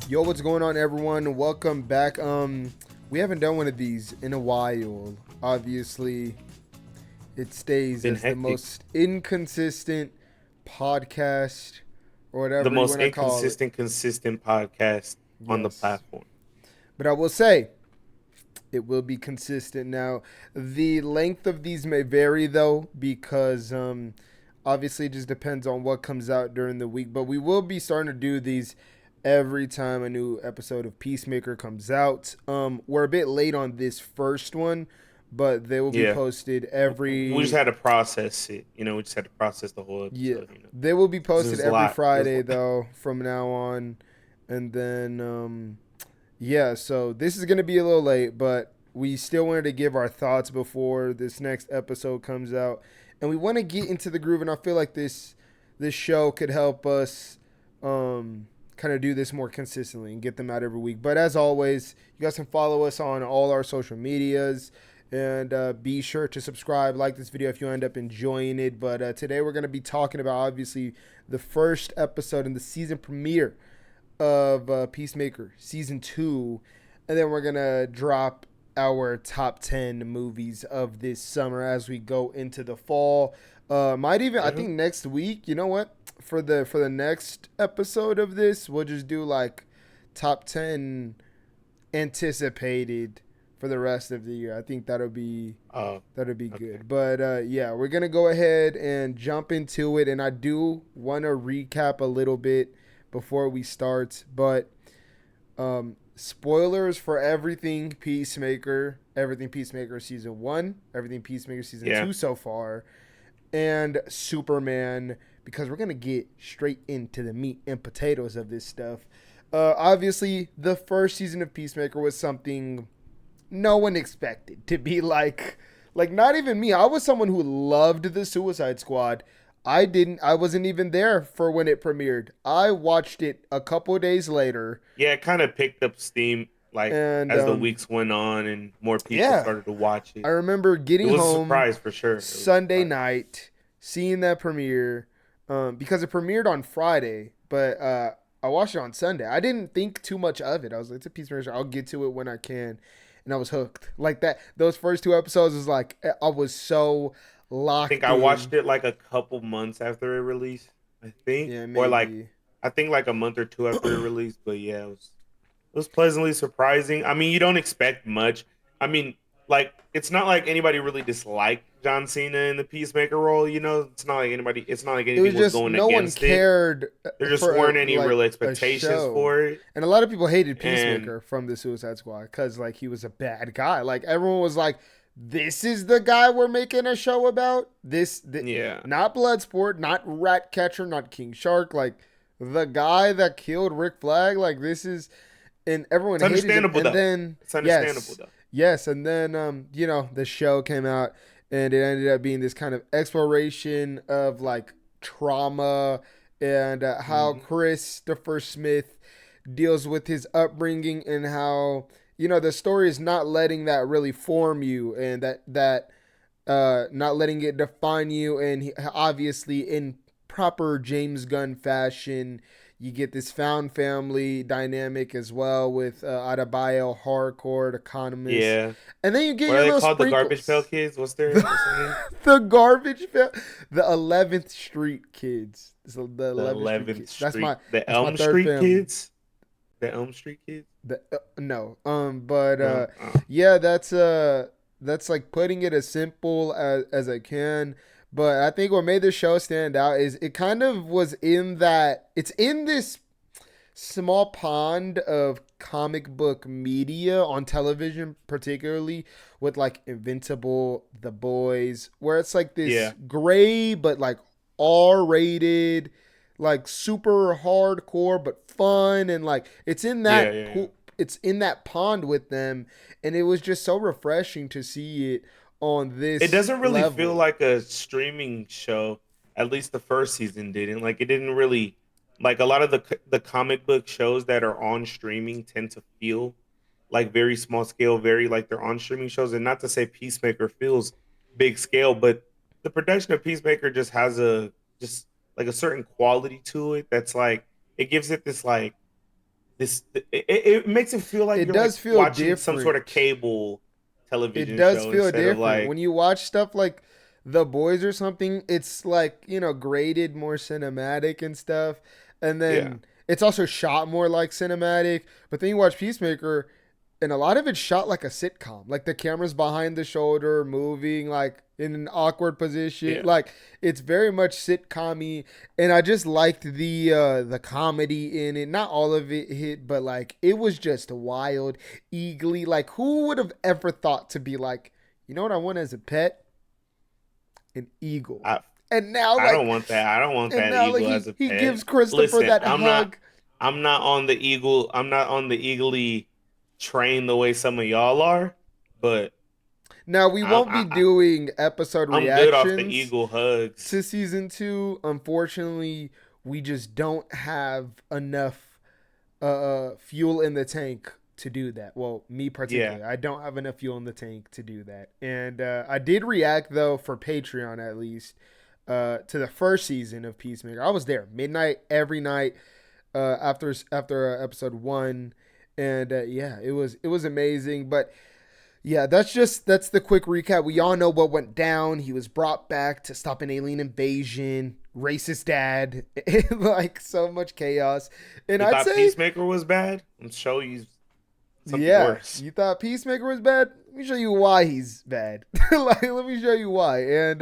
Yo, what's going on, everyone? Welcome back. We haven't done one of these in a while. Obviously, it stays Been as the hectic. most inconsistent podcast or The whatever you most want to call it. consistent podcast on the Yes. platform. But I will say it will be consistent now. The length of these may vary though, because obviously it just depends on what comes out during the week. But we will be starting to do these every time a new episode of Peacemaker comes out. We're a bit late on this first one, but they will be Yeah. posted We just every. had to process it. We just had to process the whole Yeah, episode. they will be 'Cause posted there's a every lot. There's a Friday lot. though from now on, and then yeah. So this is gonna be a little late, but we still wanted to give our thoughts before this next episode comes out, and we want to get into the groove. And I feel like this show could help us kind of do this more consistently and get them out every week. But as always, you guys can follow us on all our social medias. And be sure to subscribe, like this video if you end up enjoying it. But today we're going to be talking about, obviously, the first episode in the season premiere of Peacemaker Season 2. And then we're going to drop our top 10 movies of this summer as we go into the fall. Might even, I Yeah. think next week, you know what? For the next episode of this, we'll just do like top 10 anticipated for the rest of the year. I think Oh, that'll be okay. good. But yeah, we're gonna go ahead and jump into it, and I do want to recap a little bit before we start. But spoilers for everything Peacemaker season 1, everything Peacemaker season Yeah. 2 so far, and Superman, because we're gonna get straight into the meat and potatoes of this stuff. Obviously, the first season of Peacemaker was something no one expected to be like not even me. I was someone who loved the Suicide Squad. I wasn't even there for when it premiered. I watched it a couple of days later, Yeah, it kind of picked up steam like and as the weeks went on and more people yeah, started to watch I it. remember It getting was a home surprise for sure. It was a Sunday surprise. night, seeing that premiere, because it premiered on Friday, but I watched it on Sunday. I didn't think too much of it. I was like, it's a Peacemaker show. I'll get to it when I can, and I was hooked. Like that, those first two episodes was like I was so I think locked I watched in. it like a couple months after it released, I think. Yeah, Or like maybe. I think like a month or two after it released, but yeah, it was pleasantly surprising. I mean, you don't expect much. I mean, like it's not like anybody really disliked John Cena in the Peacemaker role. It's not like It was anything was just going no one against it. cared There just for weren't any like real a expectations show, for it. and a lot of people hated And Peacemaker from the Suicide Squad because like he was a bad guy. Like everyone was like, "This is the guy we're making a show about." yeah, Not Bloodsport, not Ratcatcher, not King Shark. Like the guy that killed Rick Flag. Like this is, and everyone it's hated him. understandable And though. then It's understandable yes, though. yes, and then the show came out, and it ended up being this kind of exploration of like trauma and how Hmm. Christopher Smith deals with his upbringing, and how the story is not letting that really form you, and that not letting it define you. And obviously, in proper James Gunn fashion, you get this found family dynamic as well with Adebayo, hardcore economist, Yeah. and then you get What are your they little called? The Garbage Pail sprinkles. Kids? What's their name? The garbage pail, the 11th Street Kids. So the The 11th Street 11th Kids. That's my Street, the that's my Elm third Street family. Kids, the Elm Street Kids. No, but No, oh. yeah, that's like putting it as simple as I can. But I think what made the show stand out is it kind of was in that it's in this small pond of comic book media on television, particularly with like Invincible, The Boys, where it's like this Yeah, gray but like R-rated, like super hardcore but fun, and like yeah, yeah, yeah. it's in that pond with them, and it was just so refreshing to see it on It this doesn't really feel level. like a streaming show. At least the first season didn't. Like it didn't really like a lot of the comic book shows that are on streaming tend to feel like very small scale, very like they're on streaming shows. And not to say Peacemaker feels big scale, but the production of Peacemaker just has a just like a certain quality to it that's like it gives it this like it makes it feel like It you're like does feel watching some sort of different. cable It television does show feel instead of different like when you watch stuff like The Boys or something. It's like, graded more cinematic and stuff, and yeah, then it's also shot more like cinematic. But then you watch Peacemaker, and a lot of it's shot like a sitcom. Like the camera's behind the shoulder, moving like in an awkward position. yeah. Like it's very much sitcom-y. And I just liked the comedy in it. Not all of it hit, but like it was just wild, eagly. Like who would have ever thought to be like, you know what I want as a pet? An eagle. I And now I don't like want that. I don't want and that now like eagle he as a he pet. gives Christopher Listen, that hug. I'm not on the eagle. I'm not on the eagly train the way some of y'all are, but Now we I'm won't be doing episode I'm good off the reactions eagle hugs. to season two. Unfortunately, we just don't have enough fuel in the tank to do that. Well, me Yeah. particularly, I don't have enough fuel in the tank to do that. And I did react though for Patreon at least to the first season of Peacemaker. I was there midnight every night after episode one, and yeah, it was amazing. But yeah, that's the quick recap. We all know what went down. He was brought back to stop an alien invasion. Racist dad, like so much chaos. And You I'd thought say, Peacemaker was bad? I'm show you something yeah, worse. you thought Peacemaker was bad? Let me show you why he's bad. Like, let me show you why. And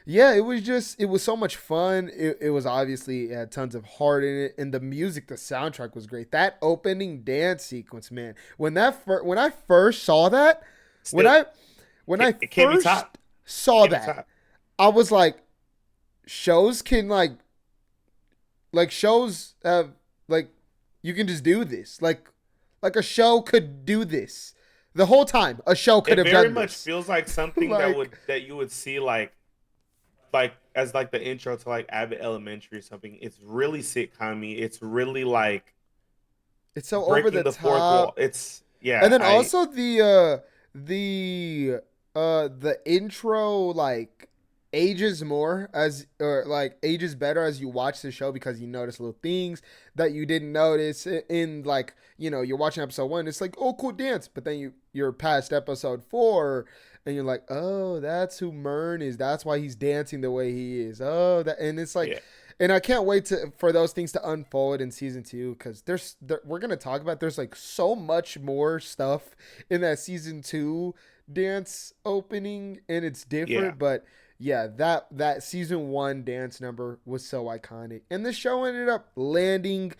yeah, it was so much fun. It was obviously, it had tons of heart in it, and the music, the soundtrack was great. That opening dance sequence, man. When I first saw that, when Still, I when I it can't be first top. saw Can't be that, top. I was like, shows can shows have like you can just do this. Like a show could do this. The whole time a show could It have very done much this. feels like something Like that you would see as like the intro to like Abbott Elementary or something. It's really sitcom-y. It's really like it's so over breaking the the fourth wall. top. It's yeah, And then I also the intro like ages more as or like ages better as you watch the show because you notice little things that you didn't notice in like you're watching episode one, it's like, oh cool dance, but then you're past episode four and you're like, oh, that's who Mern is, that's why he's dancing the way he is, oh that, and it's like, yeah. and I can't wait for those things to unfold in season two because we're gonna talk about there's like so much more stuff in that season two dance opening, and it's Yeah. different. But yeah, that season one dance number was so iconic, and the show ended up landing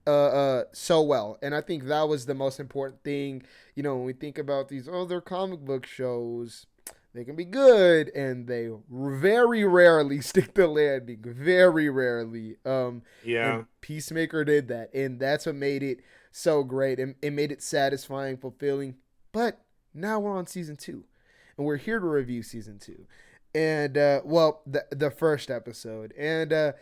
so well, and I think that was the most important thing. When we think about these other comic book shows, they can be good, and they very rarely stick the landing. Very rarely. And Yeah. Peacemaker did that, and that's what made it so great. And it made it satisfying, fulfilling. But now we're on season two, and we're here to review season two. And well, the first episode. And At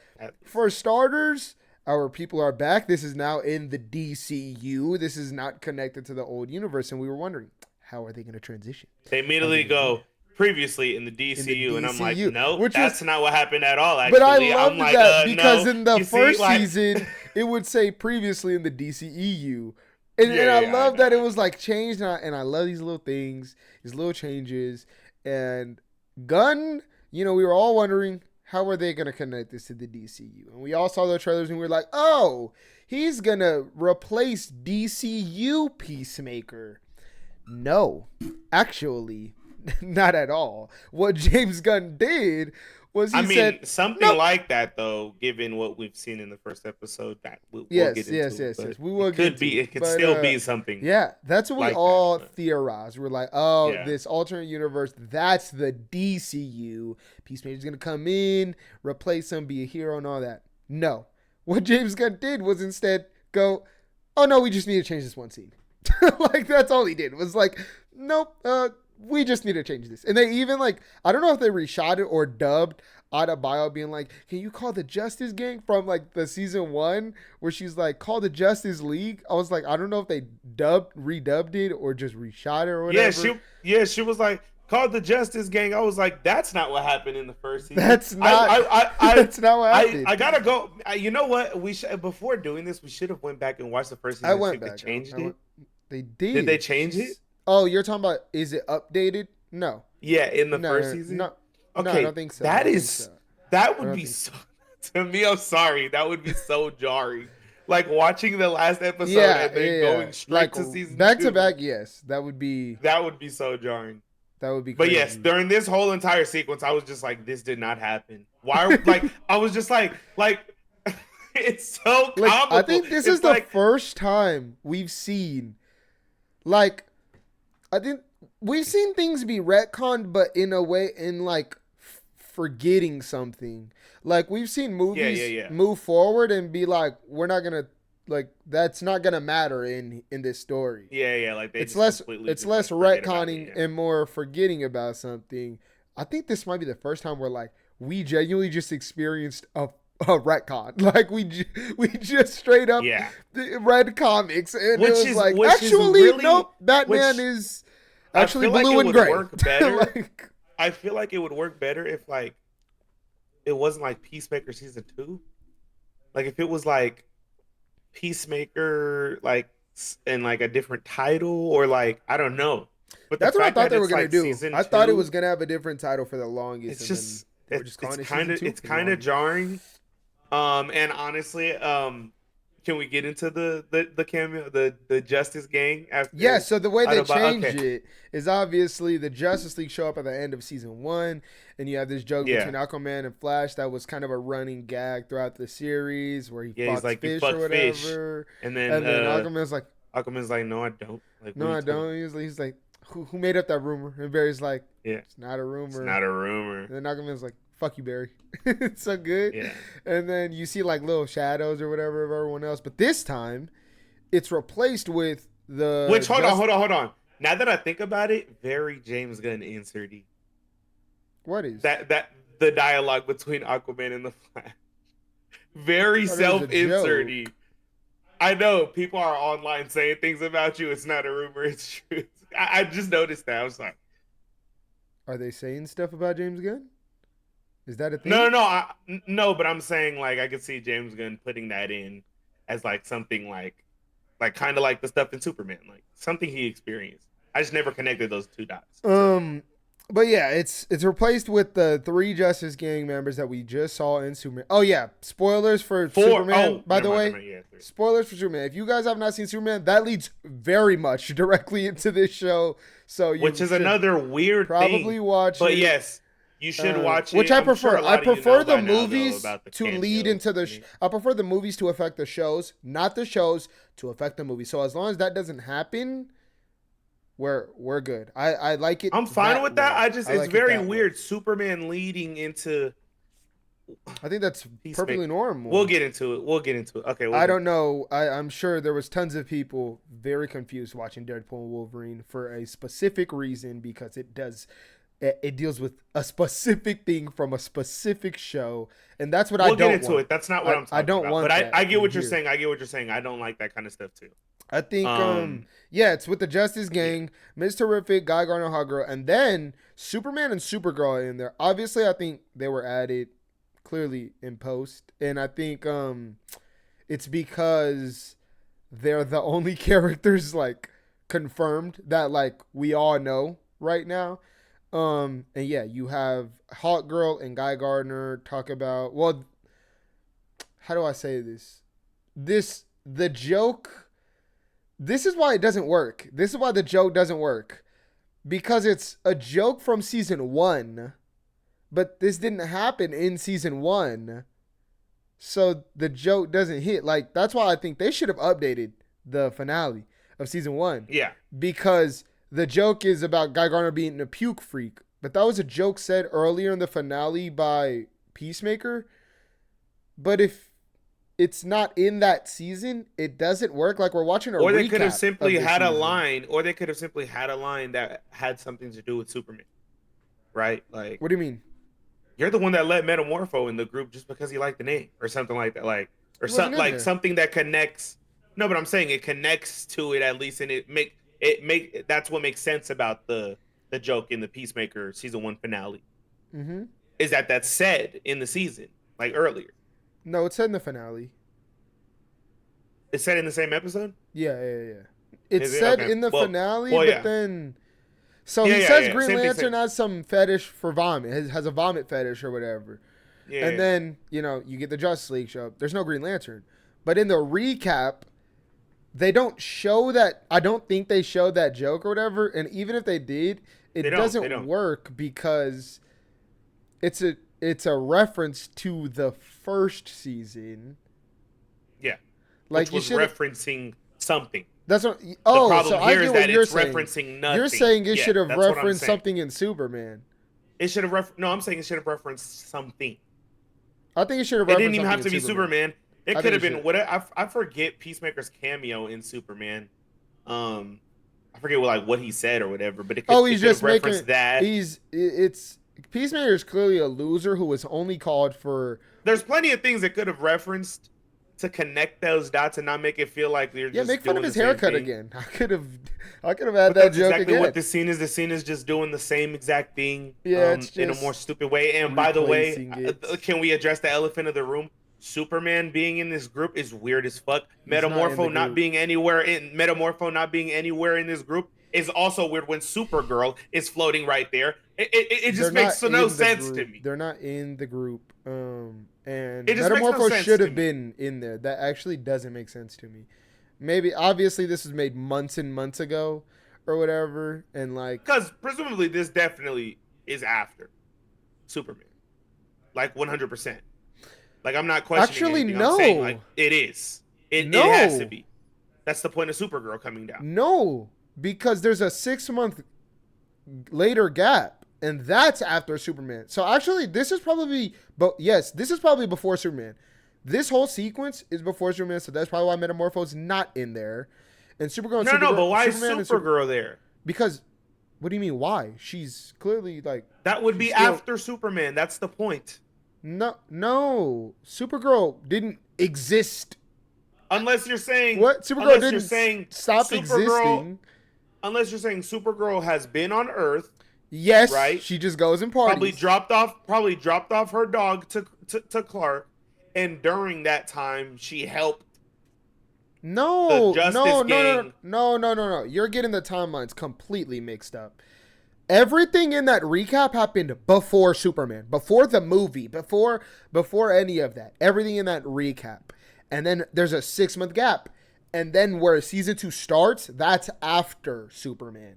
for starters, our people are back. This is now in the DCU. This is not connected to the old universe, and we were wondering, how are they going to transition? They How are they immediately going to do go that? previously in the In the DCU, and I'm like, DCU, no, which was, that's not what happened at all. but I Actually, I'm loved like, that because no. in the You see, first like, season, it would say previously in the DCEU. And I yeah, I love know, that it I was know. like changed, and I love these little things, these little changes. And Gunn, we were all wondering, how are they going to connect this to the DCU? And we all saw the trailers and we were like, oh, he's going to replace DCU Peacemaker. No, actually, not at all. What James Gunn did was I he mean, said, something nope. like that, though, given what we've seen in the first episode, that we'll Yes, get into yes, it. yes, But yes. We will it get could into be, it. it could But still be something yeah, that's what we like that. all But theorized. We're like, oh, yeah, this alternate universe, that's the DCU. Peacemaker's gonna come in, replace him, be a hero, and all that. No, what James Gunn did was instead go, oh no, we just need to change this one scene. Like that's all he did. Was like, nope, we just need to change this. And they even like, I don't know if they reshot it or dubbed Adebayo being like, can you call the Justice Gang from like the season one where she's like, call the Justice League? I was like, I don't know if they redubbed it or just reshot it or yeah, whatever. she was like, called the Justice Gang. I was like, that's not what happened in the first season. That's not. That's not what happened. I gotta go. You know what? We should, before doing this, we should have went back and watched the first season I and see went if they back. changed it. They did. Did they change it? Oh, you're talking about, is it updated? No. Yeah, in the first season. No. Okay, no, I don't think so. That would be so. To me, I'm sorry. That would be so jarring. Like watching the last episode and then going straight to season back 2. to back. Yes, that would be so jarring. That would be crazy. But yes, during this whole entire sequence, I was just like, this did not happen. Why? Like, I was just like, it's so comical. I think this is the first time we've seen, I think we've seen things be retconned, but in a way, forgetting something. Like, we've seen movies move forward and be like, we're not gonna, that's not gonna matter in this story. Yeah, like it's less retconning and more forgetting about something. I think this might be the first time where we genuinely just experienced a retcon. Like we just straight up read comics, and it was like, actually, nope, Batman is actually blue and gray. Work better. I feel like it would work better if it wasn't like Peacemaker season 2. Like if it was like Peacemaker, and a different title, or I don't know. But that's what I thought they were gonna do. I thought it was gonna have a different title for the longest. It's kind of jarring. And honestly, can we get into the cameo, the Justice Gang? After yeah, so the way they changed it is obviously the Justice League show up at the end of season 1, and you have this joke between Aquaman and Flash that was kind of a running gag throughout the series, where he fucks fish or whatever. And then Aquaman's like, no, I don't. No, I don't. He's like, who made up that rumor? And Barry's like, it's not a rumor. It's not a rumor. And then Aquaman's like, fuck you, Barry. It's so good. Yeah. And then you see little shadows or whatever of everyone else. But this time, it's replaced with the... Which, hold on. Now that I think about it, very James Gunn inserty. What is? That the dialogue between Aquaman and the Flash. Very self-inserty. I know people are online saying things about you. It's not a rumor. It's true. I just noticed that. I was like... Are they saying stuff about James Gunn? Is that a thing? No, but I'm saying I could see James Gunn putting that in as something kind of like the stuff in Superman, something he experienced. I just never connected those two dots. But yeah, it's replaced with the 3 Justice Gang members that we just saw in Superman. Oh yeah, spoilers for Superman. By the way, spoilers for Superman. If you guys have not seen Superman, that leads very much directly into this show. So which is another weird probably thing. Watch but it. Yes. You should watch it. Which I prefer. I prefer the movies to lead into the. I prefer the movies to affect the shows, not the shows to affect the movies. So as long as that doesn't happen, we're good. I like it. I'm fine with that. It's very weird. Superman leading into. I think that's perfectly normal. We'll get into it. Okay. I don't know. I'm sure there was tons of people very confused watching Deadpool and Wolverine for a specific reason, because it deals with a specific thing from a specific show, and that's what I don't want. We'll get into it. That's not what I'm talking about. I don't want that. But I get what you're saying. I don't like that kind of stuff too. I think, it's with the Justice Gang, Ms. Terrific, Guy Gardner, Hawkgirl, and then Superman and Supergirl are in there. Obviously, I think they were added clearly in post, and I think it's because they're the only characters confirmed that we all know right now. And yeah, you have Hawkgirl and Guy Gardner talk about, well, how do I say this? The joke, this is why it doesn't work. This is why the joke doesn't work. Because it's a joke from season 1, but this didn't happen in season 1. So the joke doesn't hit. That's why I think they should have updated the finale of season 1. Yeah. Because the joke is about Guy Gardner being a puke freak. But that was a joke said earlier in the finale by Peacemaker. But if it's not in that season, it doesn't work. We're watching a recap. Or they could have simply had a line. Or they could have simply had a line that had something to do with Superman. Right? What do you mean? You're the one that let Metamorpho in the group just because he liked the name. Or something like that. Or something something that connects. No, but I'm saying it connects to it at least. And that's what makes sense about the the joke in the Peacemaker season 1 finale Mm-hmm. is that that's said in the season, like earlier. No, it said in the finale. It's said in the same episode. Yeah. It's Is it said okay? in the finale, Well, but yeah, then so yeah, he yeah, says yeah. Green Same thing. Lantern Same. has some fetish for vomit. Has a vomit fetish or whatever. Yeah, And yeah. then, you get the Justice League show up. There's no Green Lantern. But in the recap, they don't show that. I don't think they showed that joke or whatever. And even if they did, They it don't. They doesn't don't. work because it's a reference to the first season. Yeah, Like which you was should. referencing something. That's what. The Oh, so problem I here is get what that you're it's saying. referencing nothing. You're saying it Yeah, should have that's what I'm referenced saying. something in Superman. It should have No, I'm saying it should have referenced something. I think it should have It referenced didn't even have to something be in Superman. Superman. It I could think have it been should. what I forget Peacemaker's cameo in Superman. I forget what he said or whatever, but Oh, it he's could have just making. referenced that. It's Peacemaker is clearly a loser who was only called for. There's plenty of things that could have referenced to connect those dots and not make it feel like they're Yeah, just make fun of doing his the same haircut thing. again. I could have had But that that's joke exactly again. what the scene is. The scene is just doing the same exact thing Yeah, it's in a just more stupid way. And by the way, replacing it. can we address the elephant of the room? Superman being in this group is weird as fuck. He's not in the group. Metamorpho not being anywhere in this group is also weird when Supergirl is floating right there. It They're just makes not no in the sense to group. me. They're not in the group. And It just makes no Metamorpho sense should to have me. been in there. That actually doesn't make sense to me. Maybe obviously this was made months and months ago, or whatever, and like Because presumably this definitely is after Superman. Like 100%. Like I'm not questioning actually anything. I'm saying no, like it is. It has to no, be. That's the point of Supergirl coming down. no, because there's a 6 month later gap, and that's after Superman. So actually, this is probably, but yes, this is probably before Superman. This whole sequence is before Superman, so that's probably why Metamorpho's not in there. And Supergirl, and No, Supergirl, but why Superman is and Supergirl there? because what do you mean? Why? She's clearly like That would she's be still after Superman. That's the point. no. Supergirl didn't exist. Unless you're saying What? Supergirl unless didn't you're saying stop Supergirl existing. unless you're saying Supergirl has been on Earth, Yes, right? she just goes and parties. Probably dropped off her dog to Clark, and during that time she helped the No, Justice no, no, Gang. no. You're getting the timelines completely mixed up. Everything in that recap happened before Superman, before the movie, before any of that. Everything in that recap. And then there's a 6 month gap. And then where season 2 starts, that's after Superman.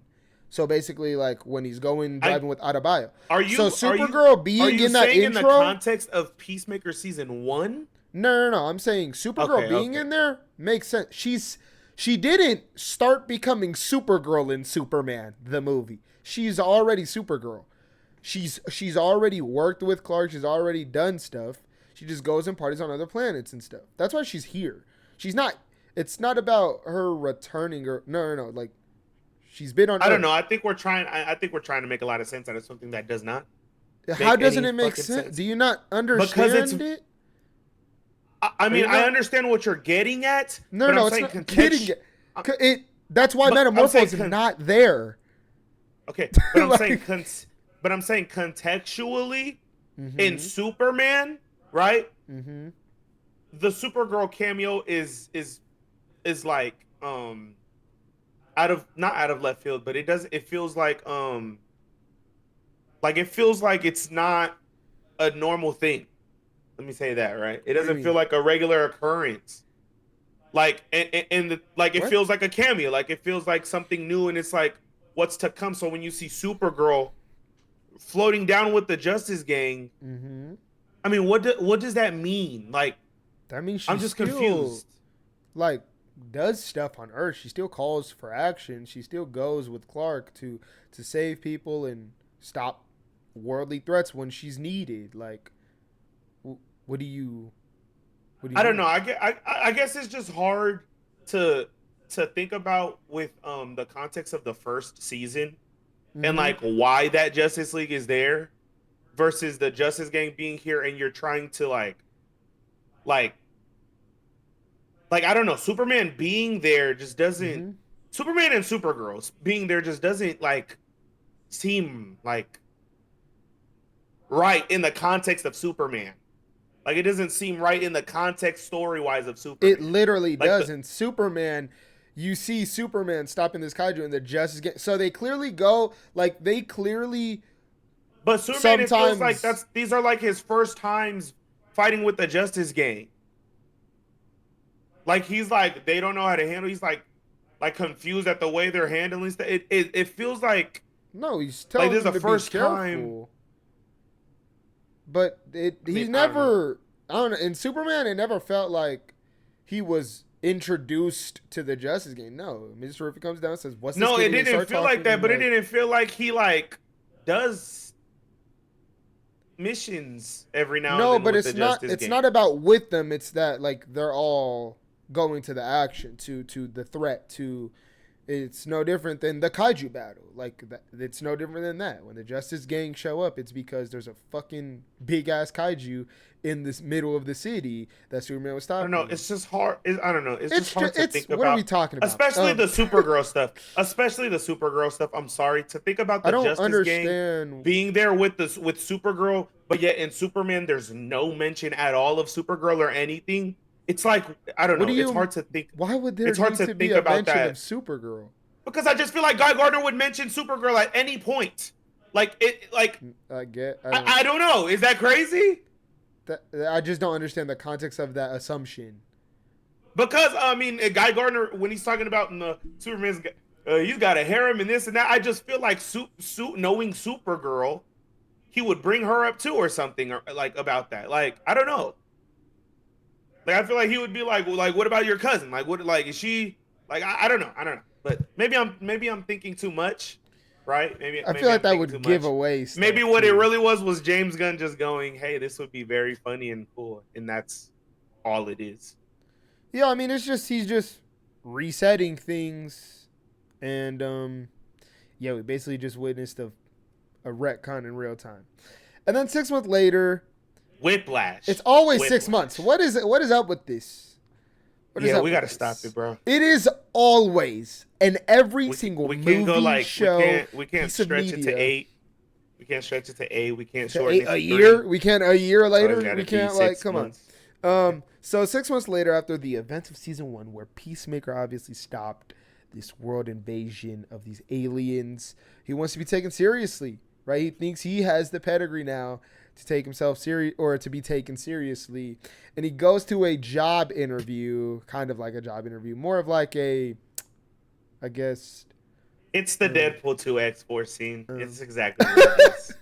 So basically, like when he's driving with Adebayo. Are you So Supergirl being in that saying intro? in the context of Peacemaker season 1? No. I'm saying Supergirl being in there makes sense. She didn't start becoming Supergirl in Superman the movie. She's already Supergirl. She's already worked with Clark. She's already done stuff. She just goes and parties on other planets and stuff. That's why she's here. She's not. It's not about her returning or no. Like she's been on. I don't Earth. know. I think we're trying to make a lot of sense out of something that does not. How doesn't any it make fucking sense? Do you not understand Because it? I mean, you I not- understand what you're getting at. No, but I'm it's saying not getting it. That's why but I'm Metamorpho's saying not there. Okay, but I'm Like- saying contextually Mm-hmm. in Superman, right? Mm-hmm. The Supergirl cameo is like not out of left field, but it feels like it feels like it's not a normal thing. Let me say that, right? It What do you doesn't feel mean? like a regular occurrence. Like like it What? feels like a cameo, like it feels like something new, and it's like what's to come. So when you see Supergirl floating down with the Justice Gang, Mm-hmm. I mean, what does that mean? Like, That means I'm she's just still, confused. like, does stuff on Earth. She still calls for action. She still goes with Clark to save people and stop worldly threats when she's needed. Like, what do you? I don't mean? know. I guess it's just hard to think about with the context of the first season and Mhm. like why that Justice League is there versus the Justice Gang being here, and you're trying to like I don't know, Superman being there just doesn't Mhm. Superman and Supergirl being there just doesn't like seem like right in the context of Superman. Like it doesn't seem right in the context story wise of It Superman. literally Like the doesn't. Superman, you see Superman stopping this kaiju and the Justice Gang. So they clearly go, like, they clearly but Superman, it feels like sometimes. these are like his first times fighting with the Justice Gang. Like he's like they don't know how to handle. He's like confused at the way they're handling stuff. It feels No, he's like telling this is them the to be first time. careful. But I he's mean, I don't know. never. I don't know. In Superman, it never felt like he was introduced to the Justice Gang. No, Mr. Terrific comes down and says, "What's this No, it getting?" And didn't start feel like talking. that, And but it like, didn't feel like he like does missions every now and no, then but with the Justice It's Gang. not about with them. It's that like they're all going to the action, to the threat, to. It's no different than the kaiju battle. Like that, it's no different than that. When the Justice Gang show up, it's because there's a fucking big ass kaiju in this middle of the city that Superman was I don't know. stopping. It's just hard. I don't know. It's just hard to It's think what are we about, talking about? especially the Supergirl stuff. Especially the Supergirl stuff. I'm sorry to think about I the don't Justice Gang understand. being there with Supergirl, but yet in Superman there's no mention at all of Supergirl or anything. It's like I don't What do know. It's you? hard to think. Why would there It's hard need to to be think a about mention of that Supergirl? because I just feel like Guy Gardner would mention Supergirl at any point. Like it. Like I get. I don't know. Is that crazy? I just don't understand the context of that assumption. Because I mean, Guy Gardner, when he's talking about in the Superman's, he's got a harem and this and that. I just feel like knowing Supergirl, he would bring her up too or something or like about that. Like I don't know. Like I feel like he would be like what about your cousin? Like what? Like is she? Like I don't know. I don't know. But maybe I'm thinking too much, right? I Maybe feel like I'm that thinking too would give much. away stuff Maybe what it too. really was James Gunn just going, "Hey, this would be very funny and cool," and that's all it is. Yeah, I mean, it's just he's just resetting things, and yeah, we basically just witnessed a retcon in real time, and then 6 months later, Whiplash. it's always Whiplash. 6 months. What is it? What is up with this? What is Yeah, up we with gotta this? stop it, bro. It is always and every single We movie, can't go like show, we can't piece of stretch it media to 8. We can't stretch it to 8. We can't to shorten eight, it a to year. 3. We can't a year So it's later. gotta We be can't like 6 come on. months. So 6 months later, after the events of season 1, where Peacemaker obviously stopped this world invasion of these aliens, he wants to be taken seriously, right? He thinks he has the pedigree now to take himself serious or to be taken seriously, and he goes to a job interview, kind of like a job interview, more of like a, I guess. It's the uh, Deadpool 2 X-Force scene. It's exactly what it is.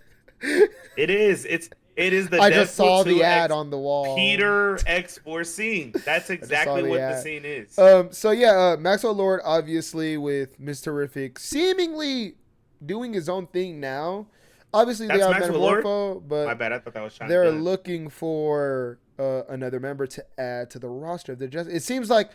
It is. It is the I Deadpool just saw 2 the ad on the wall. Peter X-Force scene. That's exactly what the scene is. So yeah, Maxwell Lord obviously with Miss Terrific seemingly doing his own thing now. Obviously That's they are Maxwell Lord? Metamorpho, but My bad. I thought that was Sean they're Gunn. looking for another member to add to the roster of the Justice. It seems like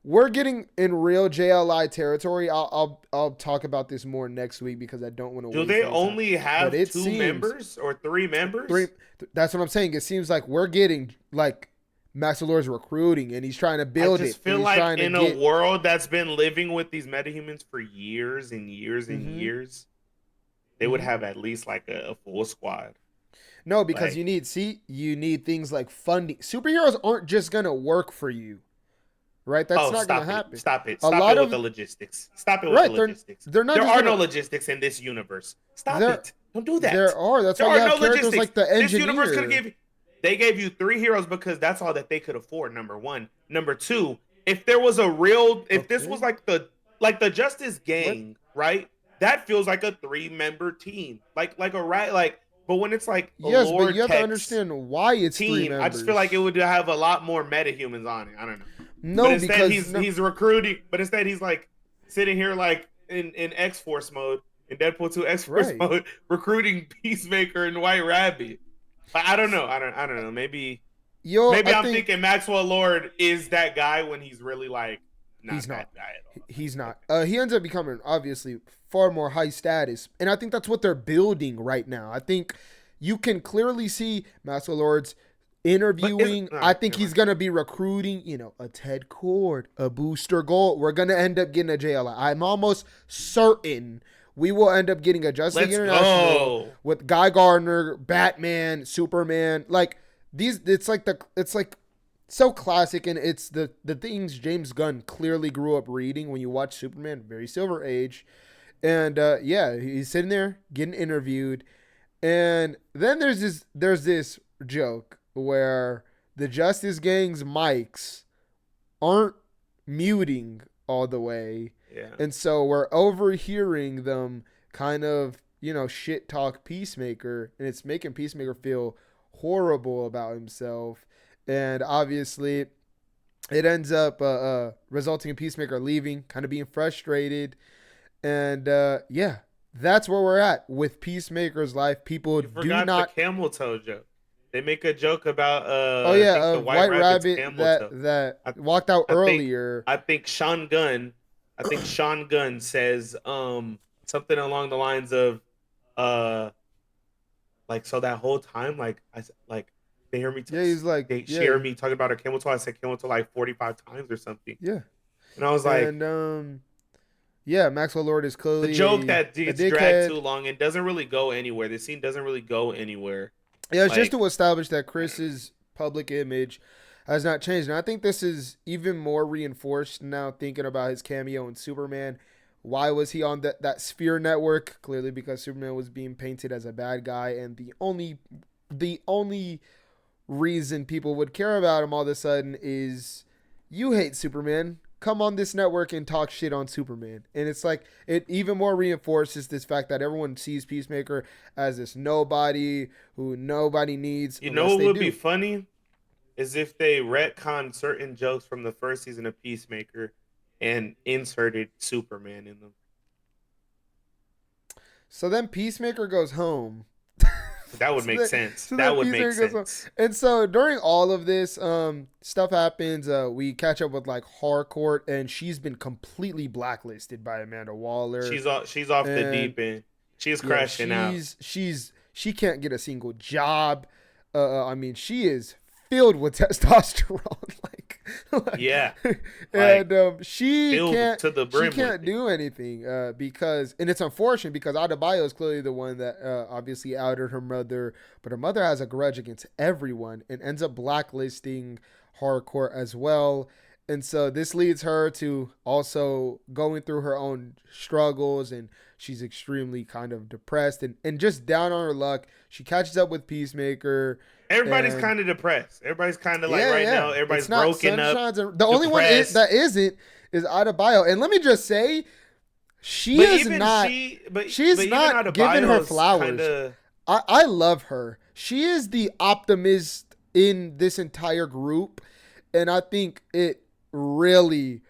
we're getting in real JLI territory. I'll talk about this more next week because I don't want to. Do waste they any time. only have But it 2 seems- members or 3 members? That's what I'm saying. It seems like we're getting like Max Allur's recruiting, and he's trying to build I it. just feel and he's like trying to in a world that's been living with these metahumans for years and years and years, they would have at least like a full squad. No, because Like- you need things like funding. Superheroes aren't just gonna work for you, right? That's not gonna happen. Stop it. A Stop lot it with of the logistics. Stop it with right, the they're logistics. they're not. There just are gonna, no logistics in this universe. Stop There- it. Don't do that. There are. That's There why you are have no characters logistics. like the This engineer. universe could give. They gave you 3 heroes because that's all that they could afford. Number 1. Number 2. If there was a real, if this was like the Justice Gang, right? That feels like a 3-member team, like a right, like. But when it's like Yes, lore but you have to text understand why it's 3 team, members. I just feel like it would have a lot more metahumans on it. I don't know. No, but instead because he's recruiting. But instead he's like sitting here like in X-Force mode, in Deadpool 2 X-Force Right. mode, recruiting Peacemaker and White Rabbit. But I don't know. I don't know. Maybe I'm thinking Maxwell Lord is that guy when he's really like He's not. that guy at all. He's not. He ends up becoming obviously far more high status, and I think that's what they're building right now. I think you can clearly see Maxwell Lord's interviewing. I think he's gonna be recruiting, a Ted Cord, a Booster Gold. We're gonna end up getting a JLI. I'm almost certain we will end up getting a Justice League Let's International go. with Guy Gardner, Batman, Superman. Like these, it's like so classic, and it's the things James Gunn clearly grew up reading. When you watch Superman, very Silver Age, and yeah, he's sitting there getting interviewed, and then there's this joke where the Justice Gang's mics aren't muting all the way. Yeah. And so we're overhearing them kind of, shit talk Peacemaker, and it's making Peacemaker feel horrible about himself. And obviously, it ends up resulting in Peacemaker leaving, kind of being frustrated. And yeah, that's where we're at with Peacemaker's life. People You do forgot not. the camel toe joke. They make a joke about Oh I yeah, think the White Rabbit's Rabbit camel that toe. I, walked out I think earlier. I think Sean Gunn says something along the lines of uh like, so that whole time, like, they hear me Yeah, he's like, they yeah, share me talking about a camel toe. I said camel toe like 45 times or something. yeah, And I was like, and yeah, Maxwell Lord is the clearly joke that a gets dragged too dickhead. long and doesn't really go anywhere. The scene doesn't really go anywhere. Yeah, it's just Like, to establish that Chris's public image has not changed. And I think this is even more reinforced now thinking about his cameo in Superman. Why was he on that Sphere network? Clearly because Superman was being painted as a bad guy, and the only reason people would care about him all of a sudden is you hate Superman. Come on this network and talk shit on Superman. And it's like it even more reinforces this fact that everyone sees Peacemaker as this nobody who nobody needs you know unless what they would do. be funny is if they retconned certain jokes from the first season of Peacemaker and inserted Superman in them. So then Peacemaker goes home. That would So make that- sense. so That would Peacemaker make goes home. sense. And so during all of this, stuff happens. We catch up with like Harcourt, and she's been completely blacklisted by Amanda Waller. She's off the And deep end. She's yeah, crashing out. she can't get a single job. I mean, she is filled with testosterone. Yeah. And Like, she filled can't to the she brim with can't it. do anything because, and it's unfortunate because Adebayo is clearly the one that obviously outed her mother, but her mother has a grudge against everyone and ends up blacklisting Harcourt as well. And so this leads her to also going through her own struggles, and she's extremely kind of depressed and just down on her luck. She catches up with Peacemaker. Everybody's And kind of depressed. Everybody's kind of like yeah, right yeah. now. Everybody's It's not broken up. Sunshine's the only one depressed. that isn't is Adebayo. And let me just say, she But is even not. She's but even not giving her Adebayo's flowers. kinda, I love her. She is the optimist in this entire group, and I think it really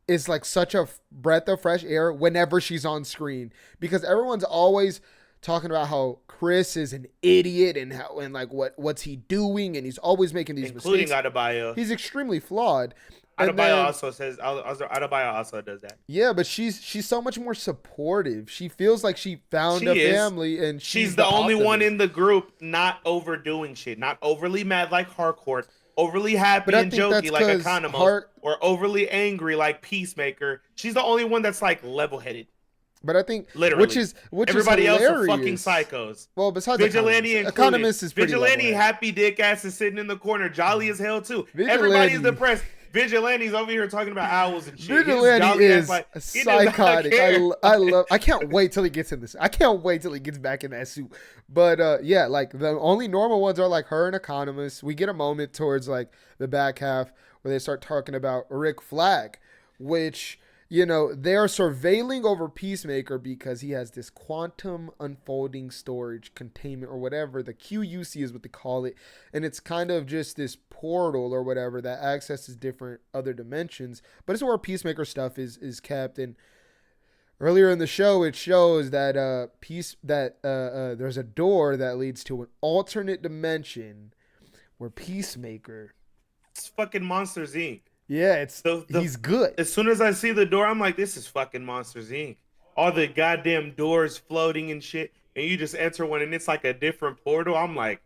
is like such a breath of fresh air whenever she's on screen, because everyone's always talking about how Chris is an idiot and how and like what's he doing, and he's always making these including mistakes. Adebayo. He's extremely flawed. And Adebayo then, also says Adebayo also does that. yeah, but she's so much more supportive. She feels like she found She a is. family, and She's the only one in the group not overdoing shit, not overly mad like Harcourt, overly happy But I and think jokey that's like 'cause Economos, or overly angry like Peacemaker. She's the only one that's like level-headed. But I think Literally. which Everybody is else hilarious. are fucking psychos. Well, besides Vigilante Economist, included. Economist is pretty Vigilante level-headed. happy dick ass is sitting in the corner, jolly as hell too. Vigilante- Everybody's depressed. Vigilante's over here talking about owls and shit. His Vigilante jolly ass, is like, he does not psychotic. care. I love. I can't wait till he gets in this. I can't wait till he gets back in that suit. But yeah, like the only normal ones are like her and Economist. We get a moment towards like the back half where they start talking about Rick Flag, which, they're surveilling over Peacemaker because he has this quantum unfolding storage containment or whatever. The QUC is what they call it. And it's kind of just this portal or whatever that accesses different other dimensions. But it's where Peacemaker stuff is kept. And earlier in the show, it shows that there's a door that leads to an alternate dimension where Peacemaker. It's fucking Monsters Inc. Yeah, he's good. As soon as I see the door, I'm like, this is fucking Monsters Inc. All the goddamn doors floating and shit, and you just enter one and it's like a different portal. I'm like,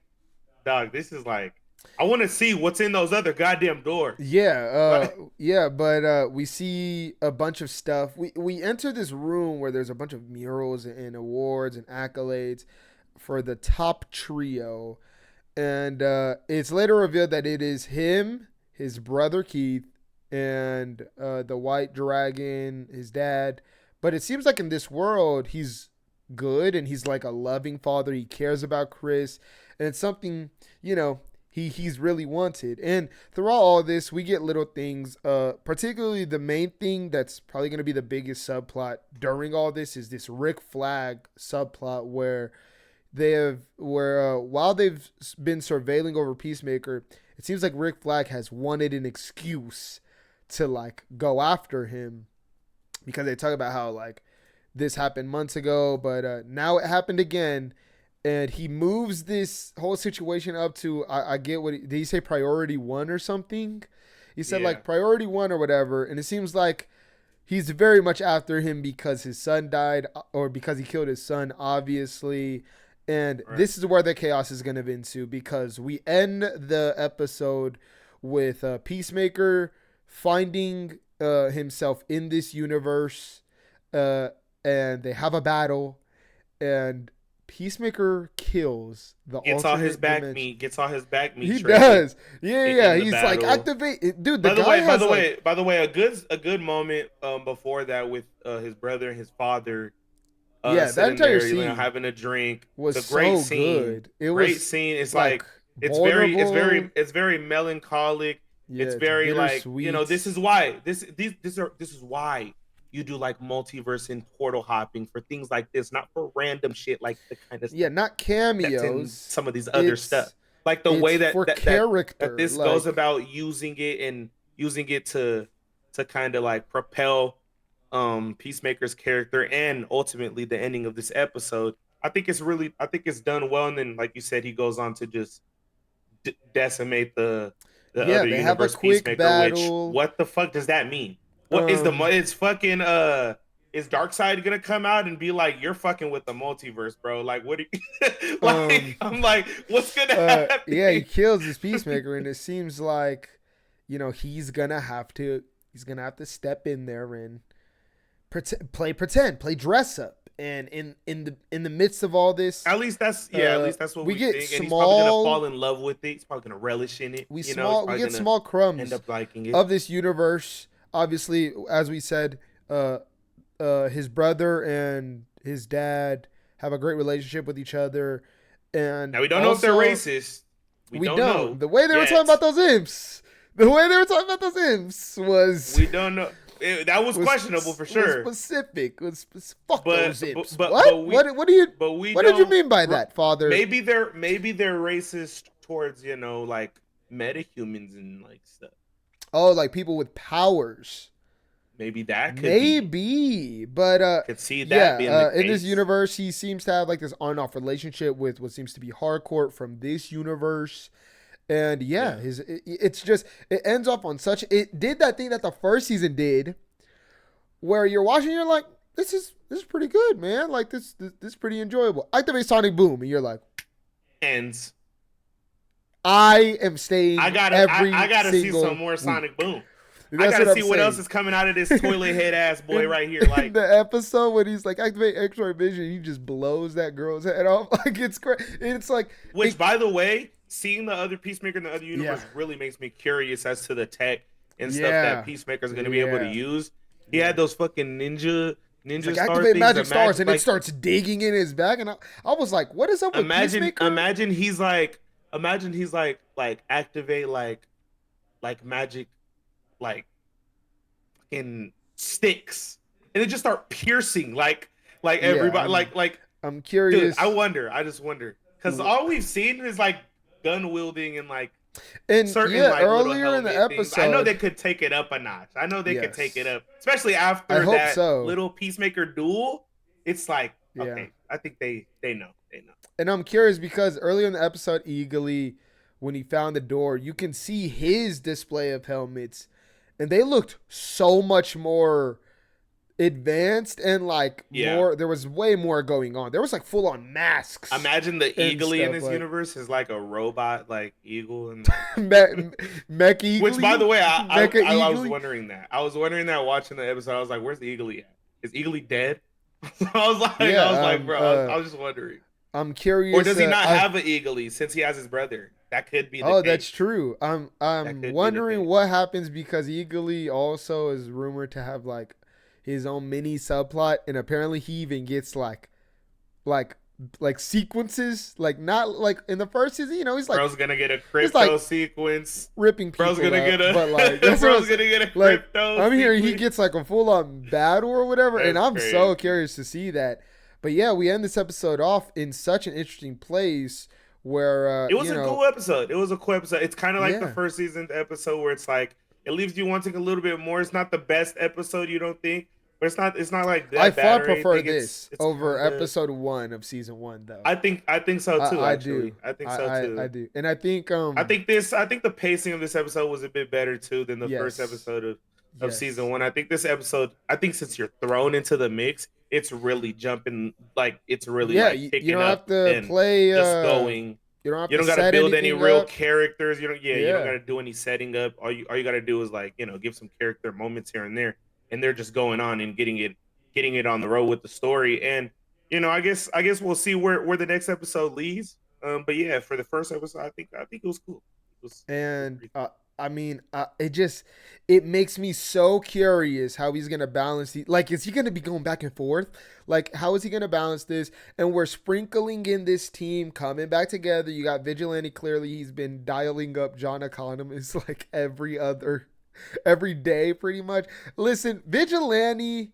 dog, this is like I want to see what's in those other goddamn doors. Yeah, Like, but we see a bunch of stuff. We enter this room where there's a bunch of murals and awards and accolades for the top trio, and it's later revealed that it is him, his brother Keith, and the White Dragon, his dad. But it seems like in this world he's good and he's like a loving father. He cares about Chris, and it's something, you know, he's really wanted. And throughout all this, we get little things. Particularly the main thing that's probably going to be the biggest subplot during all this is this Rick Flag subplot where while they've been surveilling over Peacemaker, it seems like Rick Flag has wanted an excuse to like go after him, because they talk about how like this happened months ago, but now it happened again, and he moves this whole situation up to I get what did he say, priority one or something? He said like priority one or whatever, and it seems like he's very much after him because his son died or because he killed his son, obviously. And right. this is where the chaos is going to ensue, because we end the episode with Peacemaker finding himself in this universe, and they have a battle, and Peacemaker kills the gets all alternate his back dimension. meat. Gets all his back meat. He does. Yeah, yeah. In the He's like battle. activate, dude. The By the guy way, has like, by the way, a good moment before that with his brother and his father. Yeah, that Sitting entire there, scene having a drink. was It's a great so scene. good. It Great was scene. It's like like it's vulnerable. very melancholic. Yeah, It's it's very like, bittersweet. this is why this is why you do like multiverse and portal hopping for things like this, not for random shit like the kind of Yeah, stuff not that's in cameos. some of these other stuff. Like the It's way for that character. this goes Like, about using it and using it to kind of like propel Peacemaker's character and ultimately the ending of this episode. I think it's done well. And then, like you said, he goes on to just decimate the yeah, other they have a universe quick Peacemaker. Which, battle. what the fuck does that mean? What is Um, it's fucking is Darkseid gonna come out and be like, you're fucking with the multiverse, bro? Like, what do you um, like? I'm like, what's gonna happen? yeah, he kills this Peacemaker, and it seems like, you know, he's gonna have to step in there and pretend, play dress up, and in the midst of all this, At least that's what we we get think. And he's probably gonna small fall in love with it. He's probably gonna relish in it. He's we probably get gonna small end crumbs up liking it. of this universe. Obviously, as we said, his brother and his dad have a great relationship with each other, and Now we don't know if they're also racist. We we don't know don't. The way they were talking yet. about those imps, was We don't know. That was questionable for sure. Was specific. Fuck But those imps. but we What do you? but we What did you don't. mean by that, Father? Maybe they're racist towards like metahumans and like stuff. Oh, like people with powers. Maybe that could Maybe, but could see yeah, that being the in this case. universe, he seems to have like this on-off relationship with what seems to be Harcourt from this universe, and yeah, it's just it ends up on such it did that thing that the first season did, where you're watching, you're like, this is pretty good, man. Like this is pretty enjoyable. Activate Sonic Boom, and you're like, Ends. I am staying. I gotta see some more Sonic Boom. I gotta see what else is coming out of this toilet head ass boy right here. Like in the episode when he's like activate X-ray vision, he just blows that girl's head off. Like it's great. It's like, which, by the way, seeing the other Peacemaker in the other universe really makes me curious as to the tech and stuff that Peacemaker is gonna be able to use. He had those fucking ninja like stars, activate magic stars, and like, it starts digging in his back, and I was like, what is up with Peacemaker? Imagine he's like activate like magic, like in sticks, and it just start piercing like everybody like I'm curious. Dude, I just wonder, because all we've seen is like gun wielding and like and certain like earlier in the episode, things. I know they could take it up a notch. I know they could take it up, especially after that little Peacemaker duel. It's like, okay, I think they know. And I'm curious because earlier in the episode, Eagly, when he found the door, you can see his display of helmets, and they looked so much more advanced and like Yeah. more. There was way more going on. There was like full on masks Imagine the and eagly in stuff this like universe is like a robot, like eagle, and like Me- Mecha which, by the Eagly, way, Mecha I was Eagly. wondering that. I was wondering that watching the episode. I was like, "Where's the eagly at? Is eagly dead?" I was Yeah, like, bro, I was just wondering. I'm Or curious. does he not have an eagly since he has his brother? That could be the Oh, that's case. true. That I'm could be the wondering case. what happens because Eagly also is rumored to have like his own mini subplot, and apparently he even gets like like sequences, like not like in the first season. You know, Bro's gonna get a he's crypto like sequence. ripping Bro's people gonna get up, a but like that's what I'm Bro's saying. gonna get a Like crypto I'm hearing he sequence. gets like a full on battle or whatever, and That's I'm so crazy. curious to see that. But yeah, we end this episode off in such an interesting place where It was a cool episode. It was a cool episode. It's kind of like the yeah. first season episode where it's like it leaves you wanting a little bit more. It's not the best episode, you don't think, but it's not like I that bad far or prefer anything. this It's over kind of. episode 1 of season 1 though. I think so too. I Actually, do. I think so too. I do. And I think I think the pacing of this episode was a bit better too than the first yes. episode of season Yes. one. I think this episode, I think since you're thrown into the mix, it's really jumping, like it's really Yeah, like you picking don't have up to and play just going. you don't have You to don't got to set build any anything real up. characters. You don't got Yeah. to do any setting up. All you got to do is like give some character moments here and there, and they're just going on and getting it on the road with the story. And I guess we'll see where the next episode leads. But yeah, for the first episode, I think it was cool. It was And pretty cool. I mean, it makes me so curious how he's gonna balance the like. Is he gonna be going back and forth? Like, how is he gonna balance this? And we're sprinkling in this team coming back together. You got Vigilante. Clearly, he's been dialing up John Economist like every day, pretty much. Listen, Vigilante.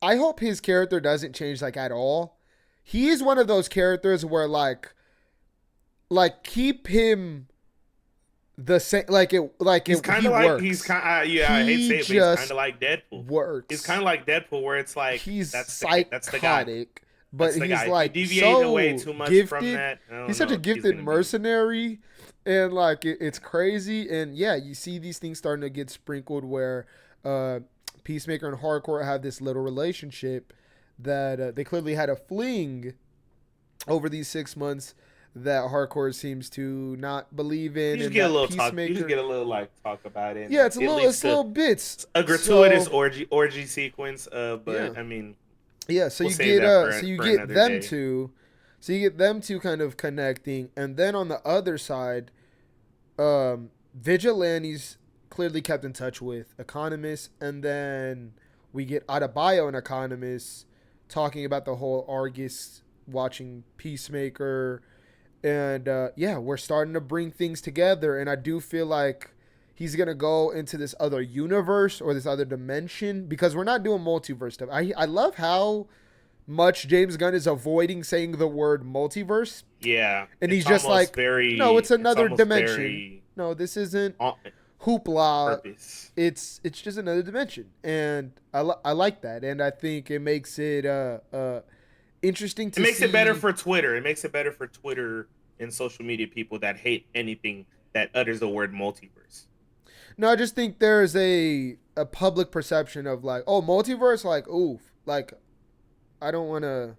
I hope his character doesn't change like at all. He is one of those characters where like keep him the same He's kind of like he's kind yeah, I hate to say it, but he's kind of like Deadpool. He's works. kind of like Deadpool, where it's like He's that's the guy. psychotic, but That's the he's guy. If like you deviate away so too much from gifted. that, I He's don't such know a if he's gifted gonna be. mercenary, and like it's crazy. And yeah, you see these things starting to get sprinkled where Peacemaker and Hardcore have this little relationship that they clearly had a fling over these 6 months that Hardcore seems to not believe You in, just and get a that little talk. You just Peacemaker. get a little like talk about it. Yeah, And it it's leads to little bits. a gratuitous So orgy sequence. yeah, But I mean, yeah. So we'll you save get that so you for get another them day. two, so you get them two kind of connecting, and then on the other side, Vigilantes clearly kept in touch with Economist, and then we get Adebayo and Economist talking about the whole Argus watching Peacemaker, and yeah, we're starting to bring things together, and I do feel like he's gonna go into this other universe or this other dimension because we're not doing multiverse stuff. I love how much James Gunn is avoiding saying the word multiverse, Yeah, and he's it's just almost like, no, it's another almost dimension. very No, this isn't on hoopla. purpose. It's just another dimension, and I like that, and I think it makes it interesting It to makes see. it better for Twitter. It makes it better for Twitter and social media people that hate anything that utters the word multiverse. No, I just think there's a public perception of like, oh, multiverse, like, oof, like I don't want to.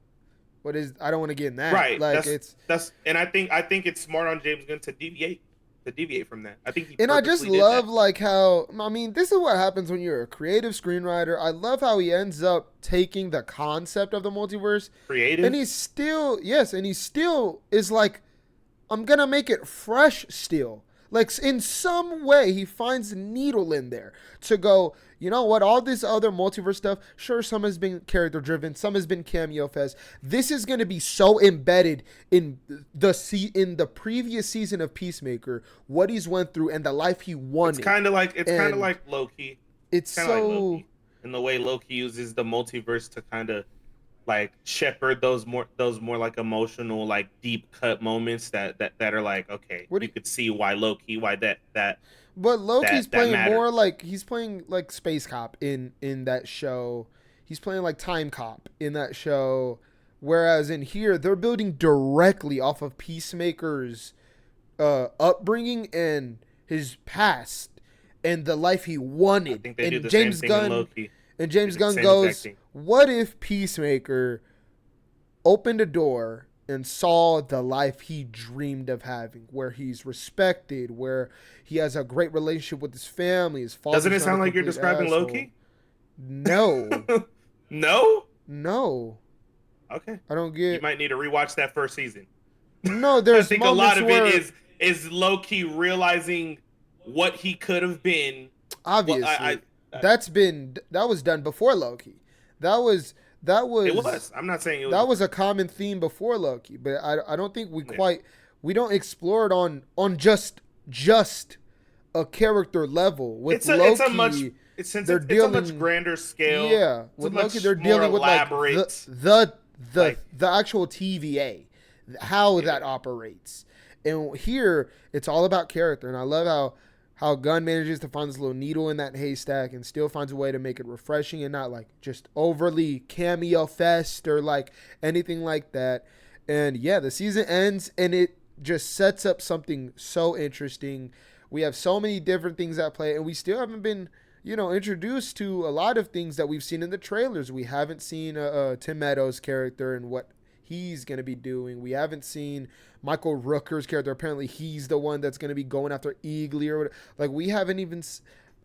I don't want to get in that. Right. Like That's and I think it's smart on James Gunn to deviate from that. I think he and I just purposely did that. love like how I mean, this is what happens when you're a creative screenwriter. I love how he ends up taking the concept of the multiverse Creative. and he still is like, I'm gonna make it fresh still. Like in some way, he finds a needle in there to go. You know what? All this other multiverse stuff, sure, some has been character driven, some has been cameo fest. This is gonna be so embedded in the previous season of Peacemaker, what he's went through and the life he wanted. It's kind of like Loki. It's Kind of like so Loki, and the way Loki uses the multiverse to kind of like shepherd those more like emotional, like deep cut moments that are like, okay, what do you you, could see why Loki, why that but Loki's that playing more matters. like he's playing like space cop in that show. He's playing like time cop in that show, whereas in here they're building directly off of Peacemaker's upbringing and his past and the life he I wanted. think they do And the same thing in James Loki. And James Did Gunn insane goes, acting. what if Peacemaker opened a door and saw the life he dreamed of having, where he's respected, where he has a great relationship with his family, his Doesn't father's it not a sound like you're complete describing asshole. Loki? No. No. No. Okay. I don't You get. might need to rewatch that first season. No, I there's think a lot moments of it where is Loki realizing what he could have been. Well, obviously I that was done before Loki. That was that it was was. I'm not saying it was that the was a first. common theme before Loki, but I don't think Yeah. we don't explore it on just a character level with It's a much Loki. since They're it's a much dealing, grander scale. yeah, It's a with Loki much they're more dealing with like elaborate. the Like the actual TVA, how yeah, that operates. And here it's all about character, and I love how Gunn manages to find this little needle in that haystack and still finds a way to make it refreshing and not like just overly cameo fest or like anything like that. And yeah, the season ends and it just sets up something so interesting. We have so many different things at play, and we still haven't been, introduced to a lot of things that we've seen in the trailers. We haven't seen Tim Meadows' character and what he's going to be doing. We haven't seen Michael Rooker's character. Apparently, he's the one that's going to be going after Eagly or whatever. Like, we haven't even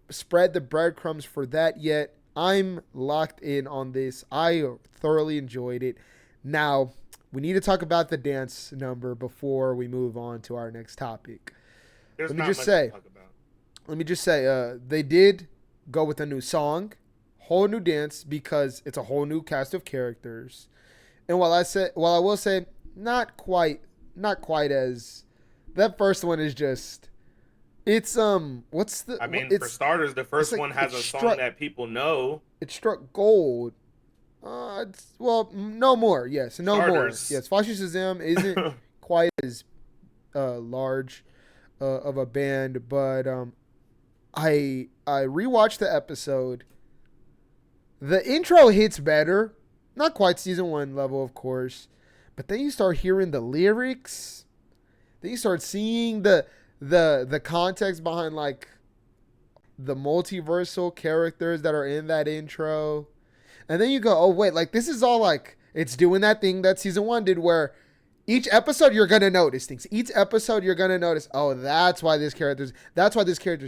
spread the breadcrumbs for that yet. I'm locked in on this. I thoroughly enjoyed it. Now, we need to talk about the dance number before we move on to our next topic. there's Let me not just much say, to talk about. they did go with a new song, whole new dance, because it's a whole new cast of characters. And while I will say, not quite as that first one is just, it's what's the I mean, for it's starters, the first like one has it a struck song that people know. it struck gold. Well, no more. Yes, no more. Starters. Yes, 𝙎𝙬 𝙬𝙚 isn't quite as large of a band, but I rewatched the episode. The intro hits better, not quite season one level, of course, but then you start hearing the lyrics. Then you start seeing the context behind like the multiversal characters that are in that intro. And then you go, oh wait, like this is all like it's doing that thing that season one did where each episode you're gonna notice things. Each episode you're gonna notice, oh, that's why this character's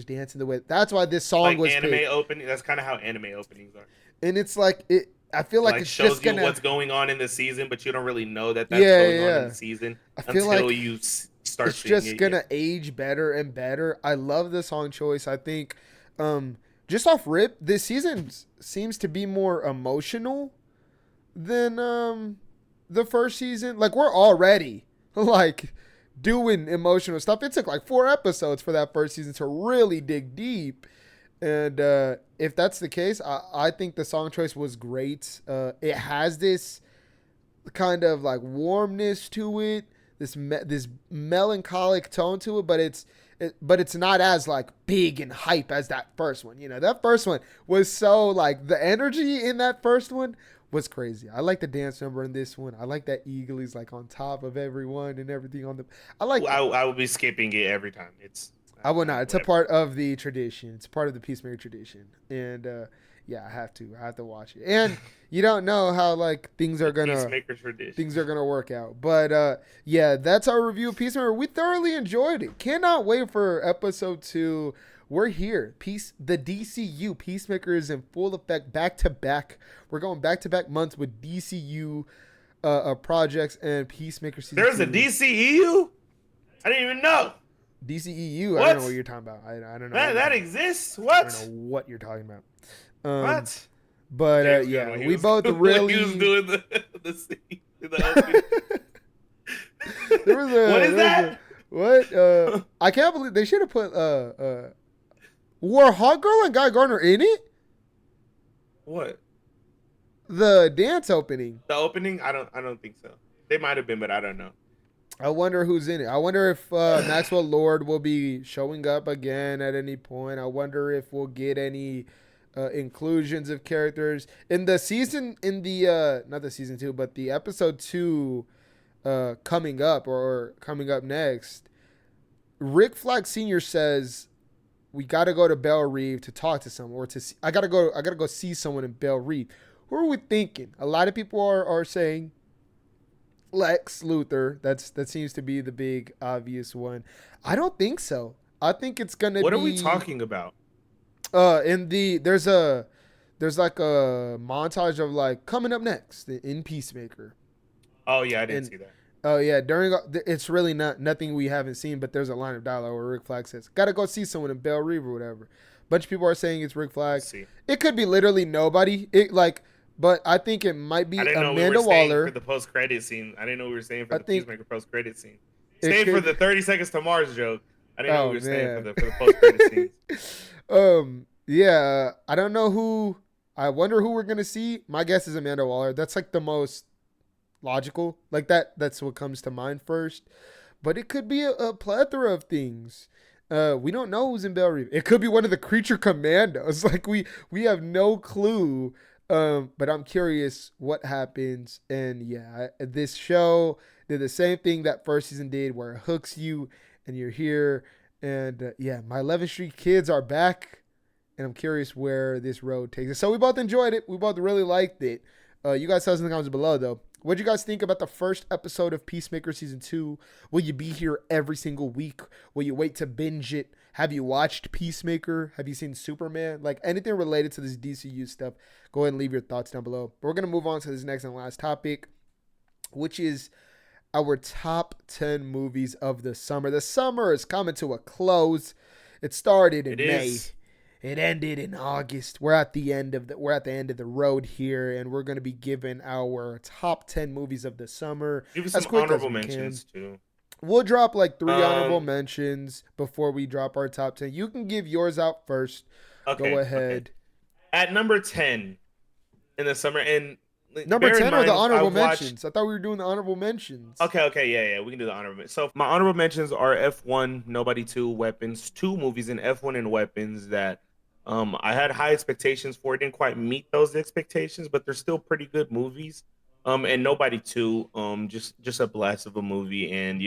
dancing the way. That's why this song Like was anime picked. opening. That's kind of how anime openings are. And it's like I feel It like like it's shows just you gonna. what's going on in the season, but you don't really know that that's Yeah, going yeah, on in yeah. the season I feel until like you start it's seeing just it. gonna age better and better. I love the song choice. I think, just off rip, this season seems to be more emotional than the first season. Like we're already like doing emotional stuff. It took like 4 episodes for that first season to really dig deep. And if that's the case, I think the song choice was great. It has this kind of like warmness to it, this melancholic tone to it, but it's not as like big and hype as that first one. That first one was so like the energy in that first one was crazy. I like the dance number in this one. I like that Eagly's like on top of everyone and everything on the. I like. I will be skipping it every time. I will not. It's a whatever. part of the tradition. It's part of the Peacemaker tradition, and yeah, I have to watch it. And you don't know how like things are gonna Peacemaker tradition. work out, but yeah, that's our review of Peacemaker. We thoroughly enjoyed it. Cannot wait for episode 2. We're here. The DCU Peacemaker is in full effect, back to back. We're going back to back months with DCU projects and Peacemaker season. There's 2. a DCEU. I didn't even know. DCEU. What? I don't know what you're talking about. I don't know. That exists. I What? don't know what you're talking about. What? But James yeah, Gunn, when he we was- both when really. he was doing the scene. The opening. There was a, What is that? What? I can't believe they should have put were Hot Girl and Guy Gardner in it? What? The dance opening. The opening? I don't think so. They might have been, but I don't know. I wonder who's in it. I wonder if Maxwell Lord will be showing up again at any point. I wonder if we'll get any inclusions of characters in the season, not the season 2, but the episode 2 coming up or coming up next. Rick Flag Sr. says we gotta go to Belle Reve to talk to someone, or to see, I gotta go see someone in Belle Reve. Who are we thinking? A lot of people are saying Lex Luthor. That seems to be the big obvious one. I don't think so. I think it's gonna What are we be talking about? in the there's like a montage of like coming up next in Peacemaker. Oh yeah, I didn't And see that. oh yeah, during it's really nothing we haven't seen, but there's a line of dialogue where Rick Flag says, "Gotta go see someone in Belle Reve or whatever." Bunch of people are saying it's Rick Flag. Let's see. It could be literally nobody. It like, but I think it might I be didn't know we were Amanda staying for Waller. the post credit scene. I didn't know we were staying for I the think Peacemaker post credit scene. it Staying for the could. 30 seconds to Mars joke. I didn't know we Oh were staying man. for the post credit scenes. Yeah. I don't know who. I wonder who we're gonna see. My guess is Amanda Waller. That's like the most logical. Like that's what comes to mind first. But it could be a plethora of things. We don't know who's in Belle Reve. It could be one of the creature commandos. Like we have no clue. But I'm curious what happens. And yeah, this show did the same thing that first season did, where it hooks you and you're here. And yeah, my 11th Street kids are back, and I'm curious where this road takes us. So we both enjoyed it. We both really liked it. You guys tell us in the comments below, though. What do you guys think about the first episode of Peacemaker Season 2? Will you be here every single week? Will you wait to binge it? Have you watched Peacemaker? Have you seen Superman? Like anything related to this DCU stuff, go ahead and leave your thoughts down below. But we're going to move on to this next and last topic, which is our top 10 movies of the summer. The summer is coming to a close. It started in It May. is. It ended in August. We're at the end of the road here, and we're going to be giving our top 10 movies of the summer Give us as some quick as honorable we can. mentions too. We'll drop like 3 honorable Um. mentions before we drop our top 10. You can give yours out first. Go Okay. Okay. ahead. At number 10 in the summer, and Number bear in 10 or the mind, honorable I've watched. mentions? I thought we were doing the honorable mentions. Okay. Okay. Yeah. Yeah. We can do the honorable. So my honorable mentions are F1, Nobody 2, Weapons. Two movies in F1 and Weapons that I had high expectations for. Didn't quite meet those expectations, but they're still pretty good movies. And Nobody 2, just a blast of a movie, and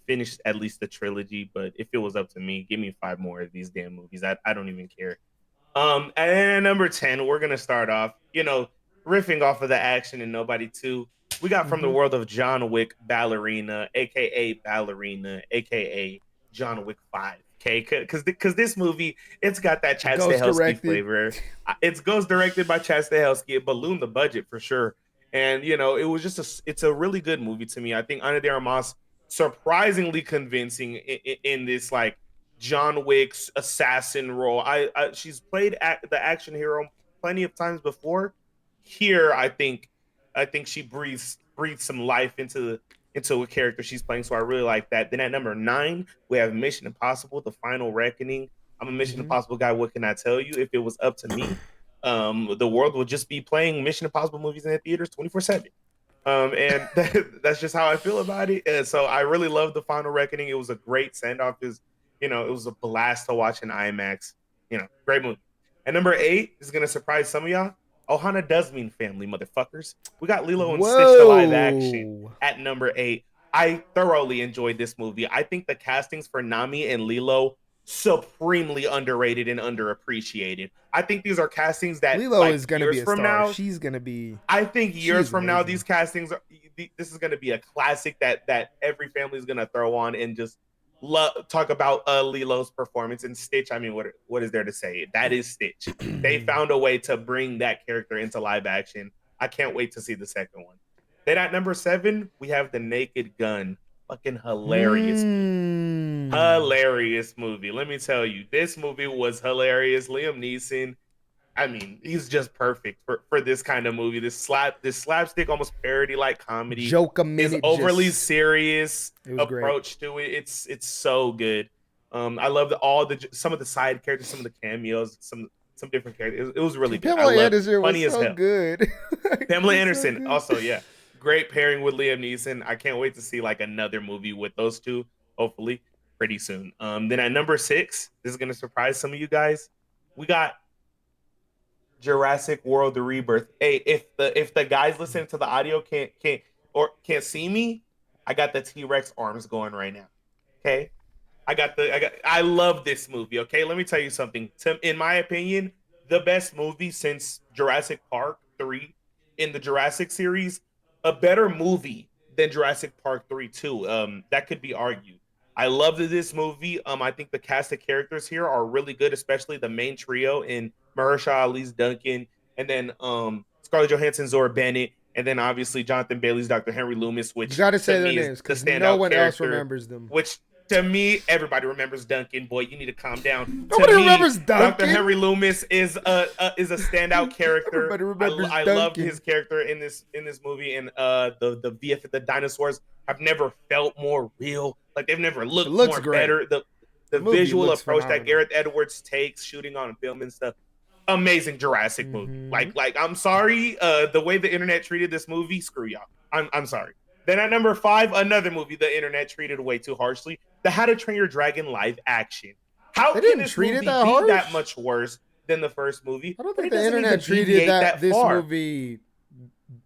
finished at least the trilogy. But if it was up to me, give me 5 more of these damn movies. I don't even care. And number 10, we're gonna start off, riffing off of the action in Nobody 2. We got from the Mm-hmm. world of John Wick Ballerina, aka Ballerina, aka John Wick 5. Okay, because this movie, it's got that Chad Ghost Stahelski directed. flavor. It's ghost directed by Chad Stahelski. It ballooned the budget for sure. And it was it's a really good movie to me. I think Ana de Armas surprisingly convincing in this like John Wick's assassin role. She's played the action hero plenty of times before. Here, I think she breathes some life into a character she's playing. So I really like that. Then at number 9, we have Mission Impossible: The Final Reckoning. I'm a Mission Mm-hmm. Impossible guy. What can I tell you? If it was up to me, the world would just be playing Mission Impossible movies in the theaters 24/7. And that's just how I feel about it. And so I really love The Final Reckoning. It was a great send off. It was a blast to watch in IMAX. Great movie. And number 8 is gonna surprise some of y'all. Ohana does mean family, motherfuckers. We got Lilo and Stitch to live action Whoa. at number 8. I thoroughly enjoyed this movie. I think the castings for Nami and Lilo supremely underrated and underappreciated. I think these are castings that Lilo like is gonna be years a from star. now, She's gonna be. I think years She's from now, amazing. these castings this is going to be a classic that every family is going to throw on and just talk about Lilo's performance. And Stitch, I mean, what is there to say? That is Stitch. They found a way to bring that character into live action. I can't wait to see the second one. Then at number 7, we have The Naked Gun. Fucking hilarious movie. Hilarious movie. Let me tell you, this movie was hilarious. Liam Neeson, I mean, he's just perfect for this kind of movie. This slapstick, almost parody like comedy. Joke a His minute. overly Just. serious It was great. approach to it. It's so good. I love some of the side characters, some of the cameos, some different characters. It was really good. I Pamela love it. Anderson was Funny as so hell. good. Pamela She's so Anderson, good. also, yeah. Great pairing with Liam Neeson. I can't wait to see like another movie with those two, hopefully, pretty soon. Then at number 6, this is gonna surprise some of you guys. We got Jurassic World: The Rebirth. Hey, if the guys listening to the audio can't see me, I got the T-Rex arms going right now. Okay. I love this movie. Okay, let me tell you something. In my opinion, the best movie since Jurassic Park 3 in the Jurassic series, a better movie than Jurassic Park 3 too. That could be argued. I love this movie. I think the cast of characters here are really good, especially the main trio in Mahershala Ali's Duncan, and then Scarlett Johansson's Zora Bennett, and then obviously Jonathan Bailey's Dr. Henry Loomis, You which got to to say their me is names the because no standout one else character, remembers them. which to me, everybody remembers Duncan. Boy, you need to calm down. To Nobody me, remembers Dr. Duncan. Henry Loomis is a standout character. Everybody remembers I loved Duncan. his character in this movie, and the dinosaurs have never felt more real. Like they've never It looked looks more great. better. The The movie visual looks approach that phenomenal. Gareth Edwards takes shooting on film and stuff, amazing Jurassic movie. Mm-hmm. Like I'm sorry, the way the internet treated this movie, screw y'all. I'm sorry. Then at number 5, another movie the internet treated way too harshly, the How to Train Your Dragon live action. How They can didn't this treat it movie that be that harsh. much worse than the first movie? I don't But think it the doesn't internet even treated deviate that this far. movie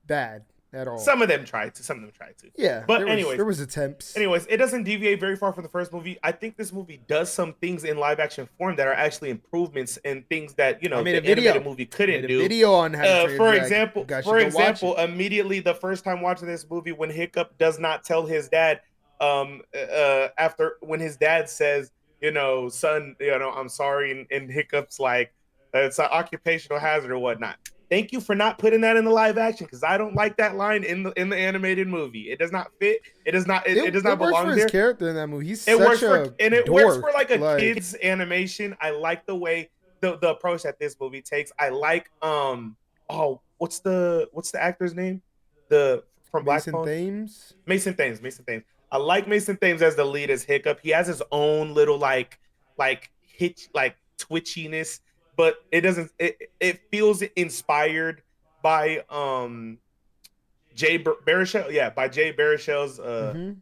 bad at all. Some of them tried to. Some of them tried to. Yeah, But there was attempts. it doesn't deviate very far from the first movie. I think this movie does some things in live action form that are actually improvements and things that I made a the video. animated movie I made couldn't a do. video on How to Train Your Dragon. You guys should go watch it. Immediately the first time watching this movie, when Hiccup does not tell his dad, after when his dad says, son, I'm sorry, and Hiccup's like, it's an occupational hazard or whatnot. Thank you for not putting that in the live action because I don't like that line in the animated movie. It does not fit. It does not It works for belong his there. character in that movie. He's It such works a works for dork. like a Like kids animation. I like the way the approach that this movie takes. I like what's the actor's name? The from Black Mason Phone? Thames. Mason Thames. Mason Thames. I like Mason Thames as the lead as Hiccup. He has his own little like hitch like twitchiness, but it doesn't. It feels inspired by Jay Baruchel. Yeah, by Jay Baruchel's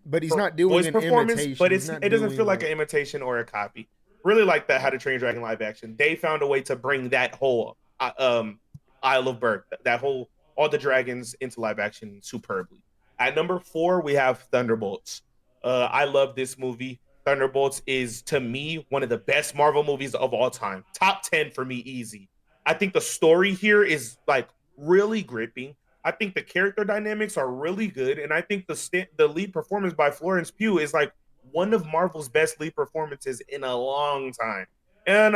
But he's not doing voice an performance, imitation. but He's not it doesn't doing feel like an imitation or a copy. Really like that How to Train Your Dragon live action. They found a way to bring that whole Isle of Berk, that whole all the dragons into live action superbly. At number 4, we have Thunderbolts. I love this movie. Thunderbolts is to me one of the best Marvel movies of all time. Top 10 for me, easy. I think the story here is like really gripping. I think the character dynamics are really good, and I think the lead performance by Florence Pugh is like one of Marvel's best lead performances in a long time, And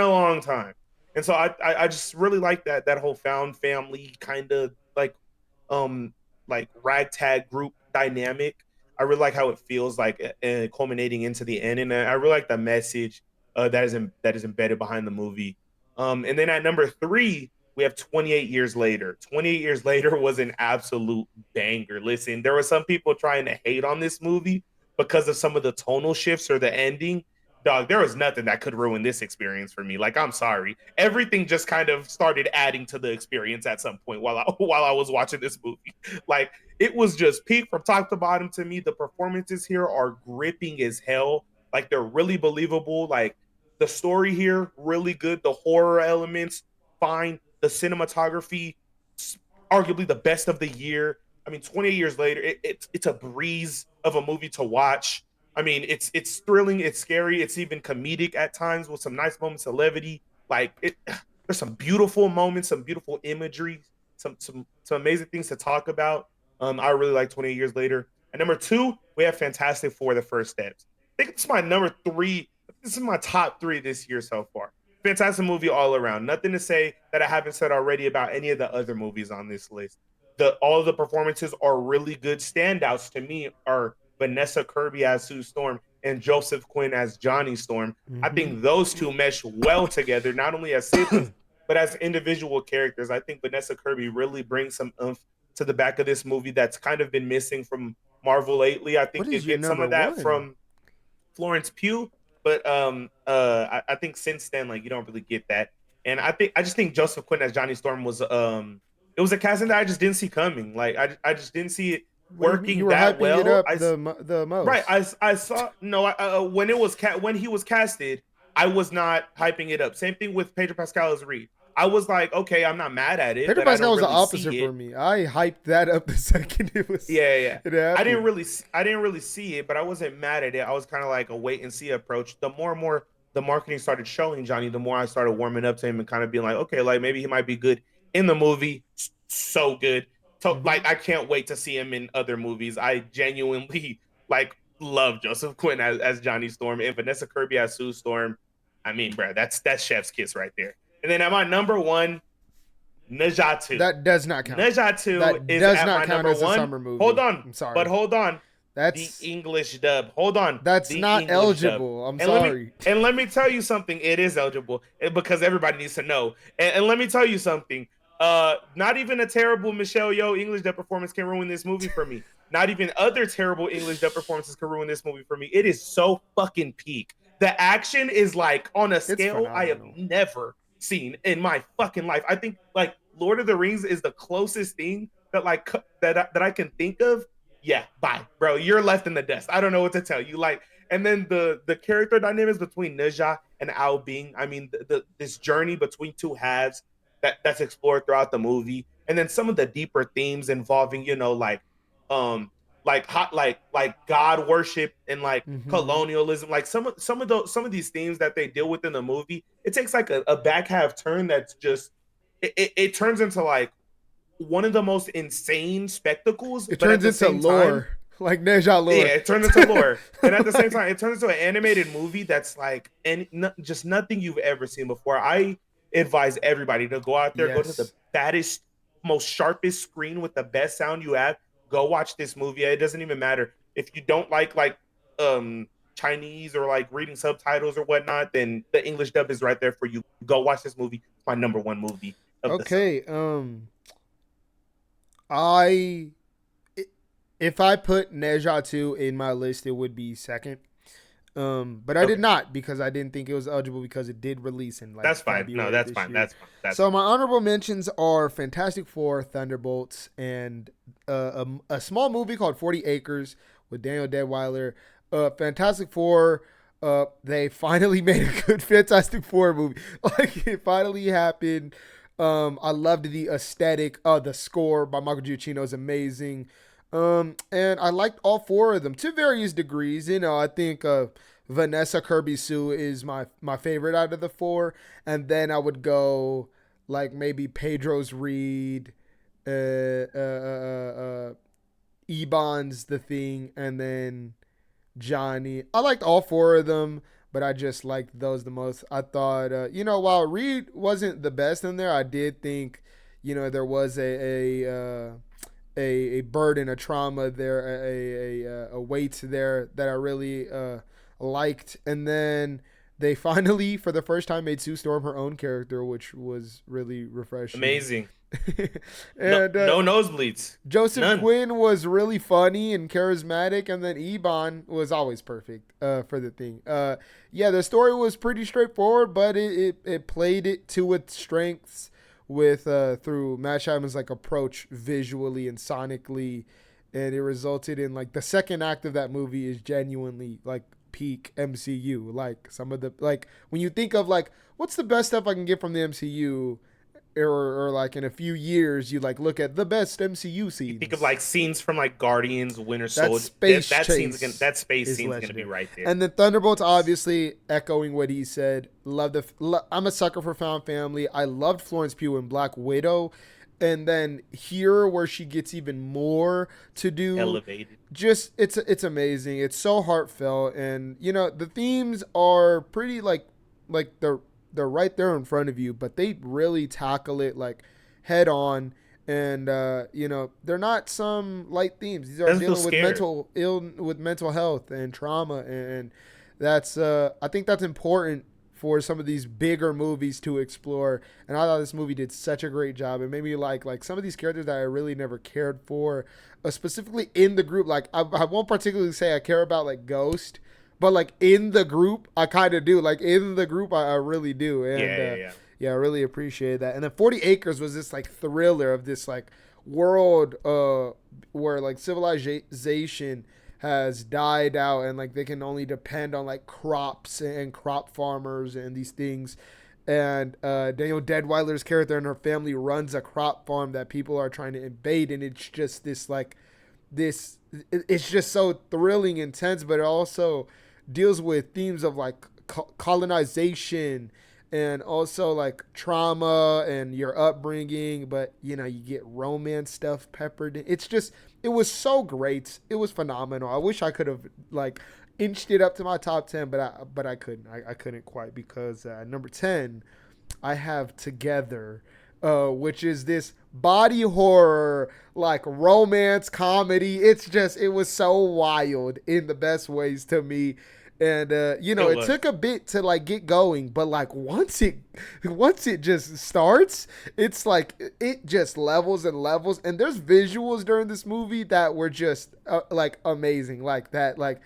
so I just really like that whole found family kind of um like ragtag group dynamic. I really like how it feels like culminating into the end, and I really like the message that is embedded behind the movie. And then at number 3, we have 28 Years Later. 28 Years Later was an absolute banger. Listen, there were some people trying to hate on this movie because of some of the tonal shifts or the ending. Dog, there was nothing that could ruin this experience for me. Like, I'm sorry. Everything just kind of started adding to the experience at some point while I was watching this movie. Like, it was just peak from top to bottom to me. The performances here are gripping as hell. Like, they're really believable. Like, the story here, really good. The horror elements, fine. The cinematography, arguably the best of the year. I mean, 20 years later, it's a breeze of a movie to watch. I mean, it's thrilling, it's scary, it's even comedic at times with some nice moments of levity. There's some beautiful moments, some beautiful imagery, some amazing things to talk about. I really like 28 Years Later. And number 2, we have Fantastic Four: The First Steps. I think it's my number 3. This is my top 3 this year so far. Fantastic movie all around. Nothing to say that I haven't said already about any of the other movies on this list. All of the performances are really good. Standouts to me are Vanessa Kirby as Sue Storm and Joseph Quinn as Johnny Storm. I think those two mesh well together, not only as siblings, but as individual characters. I think Vanessa Kirby really brings some oomph to the back of this movie that's kind of been missing from Marvel lately. I think What you is your get some number of that one? from Florence Pugh, but I think since then, like, you don't really get that. And I just think Joseph Quinn as Johnny Storm was it was a casting that I just didn't see coming. Like, I just didn't see it What do you mean? You working were that hyping it well. up the Right, most. I saw no when he was casted, I was not hyping it up. Same thing with Pedro Pascal as Reed. I was like, okay, I'm not mad at it, Pedro but I Pascal don't was the really opposite see for it. me. I hyped that up the second Yeah, yeah. it happened. I didn't really see it, but I wasn't mad at it. I was kind of like a wait and see approach. The more and more the marketing started showing Johnny, the more I started warming up to him and kind of being like, okay, like maybe he might be good in the movie. So good. So Hmm. like I can't wait to see him in other movies. I genuinely like love Joseph Quinn as Johnny Storm and Vanessa Kirby as Sue Storm. I mean, bro, that's chef's kiss right there. And then at my number one, 𝙁𝙁𝙁𝙗. That does not count. 𝙁𝙁𝙁 That is does at not my count number as a one. summer Hold movie. on, I'm but sorry. hold on. The That's English dub. Hold on. that's The not English dub. eligible. I'm And sorry. let me tell you something. It is eligible because everybody needs to know. And let me tell you something. Not even a terrible Michelle Yeoh English dub performance can ruin this movie for me. Not even other terrible English dub performances can ruin this movie for me. It is so fucking peak. The action is like on a It's scale I have phenomenal. never seen in my fucking life. I think like Lord of the Rings is the closest thing that like that I can think of. Yeah, bye, bro. You're left in the dust. I don't know what to tell you. Like, and then the character dynamics between 𝙁𝙁 and Ao Bing. I mean, this journey between two halves that's explored throughout the movie, and then some of the deeper themes involving, um, like hot, like God worship and like Hmm. colonialism. Like some of these themes that they deal with in the movie, it takes like a back half turn that's just it turns into like one of the most insane spectacles, It but at turns the into same time, lore, like 𝙁𝙁 yeah, lore. it turns into lore. And at the same time, it turns into an animated movie that's like just nothing you've ever seen before. I advise everybody to go out there, go to the Yes. baddest, most sharpest screen with the best sound you have. Go watch this movie. It doesn't even matter if you don't like um Chinese or like reading subtitles or whatnot. Then the English dub is right there for you. Go watch this movie. It's my number one movie of the summer. Okay. I if I put 𝙁𝙁 2 in my list, it would be second. But I did Okay, not because I didn't think it was eligible because it did release in like that's fine. No, February that's this fine. year. That's fine. That's So fine. my honorable mentions are Fantastic Four, Thunderbolts, and a small movie called 40 Acres with Daniel Deadweiler. Fantastic Four. They finally made a good Fantastic Four movie. Like it finally happened. I loved the aesthetic. The score by Michael Giacchino is amazing. And I liked all four of them to various degrees. You know, I think Vanessa Kirby Sue is my favorite out of the four, and then I would go like maybe Pedro's Reed, Ebon's The Thing, and then Johnny. I liked all four of them, but I just liked those the most. I thought, while Reed wasn't the best in there, I did think, there was a burden, a trauma there, a weight there that I really liked. And then they finally, for the first time, made Sue Storm her own character, which was really refreshing. Amazing. No, And no nosebleeds. Joseph None. Quinn was really funny and charismatic, and then Ebon was always perfect for the thing. Yeah, the story was pretty straightforward, but it played it to its strengths with through Matt Shaiman's like approach visually and sonically, and it resulted in like the second act of that movie is genuinely like peak MCU. Like some of the like when you think of like what's the best stuff I can get from the MCU, or like in a few years you like look at the best MCU You think of scenes. like scenes from like Guardians, Winter That Soldier. space That chase space is scene's gonna be legendary. right there. And then Thunderbolts, obviously echoing what he said. I'm a sucker for Found Family. I loved Florence Pugh in Black Widow, and then here where she gets even more to do. Elevated. Just it's amazing. It's so heartfelt, and the themes are pretty like they're right there in front of you, but they really tackle it like head on. And they're not some light themes. These are Doesn't feel dealing with scared. mental health and trauma, and that's I think that's important for some of these bigger movies to explore. And I thought this movie did such a great job. It made me like some of these characters that I really never cared for, specifically in the group. Like I won't particularly say I care about like Ghost, but like in the group I kind of do. Like in the group I really do. And Yeah, yeah, yeah. yeah, I really appreciate that. And then 40 Acres was this like thriller of this like world where like civilization has died out, and like they can only depend on like crops and crop farmers and these things. and Daniel Deadweiler's character and her family runs a crop farm that people are trying to invade, and it's just this like this. It's just so thrilling, intense, but it also deals with themes of like colonization and also like trauma and your upbringing, but you know, you get romance stuff peppered in. It's just, it was so great. It was phenomenal. I wish I could have like inched it up to my top 10, but I couldn't. I couldn't quite because number 10 I have Together, which is this body horror, like romance comedy. It's just, it was so wild in the best ways to me. And you It know, it was. took a bit to like get going, but like once it just starts, it's like it just levels and levels. And there's visuals during this movie that were just like amazing, like that. Like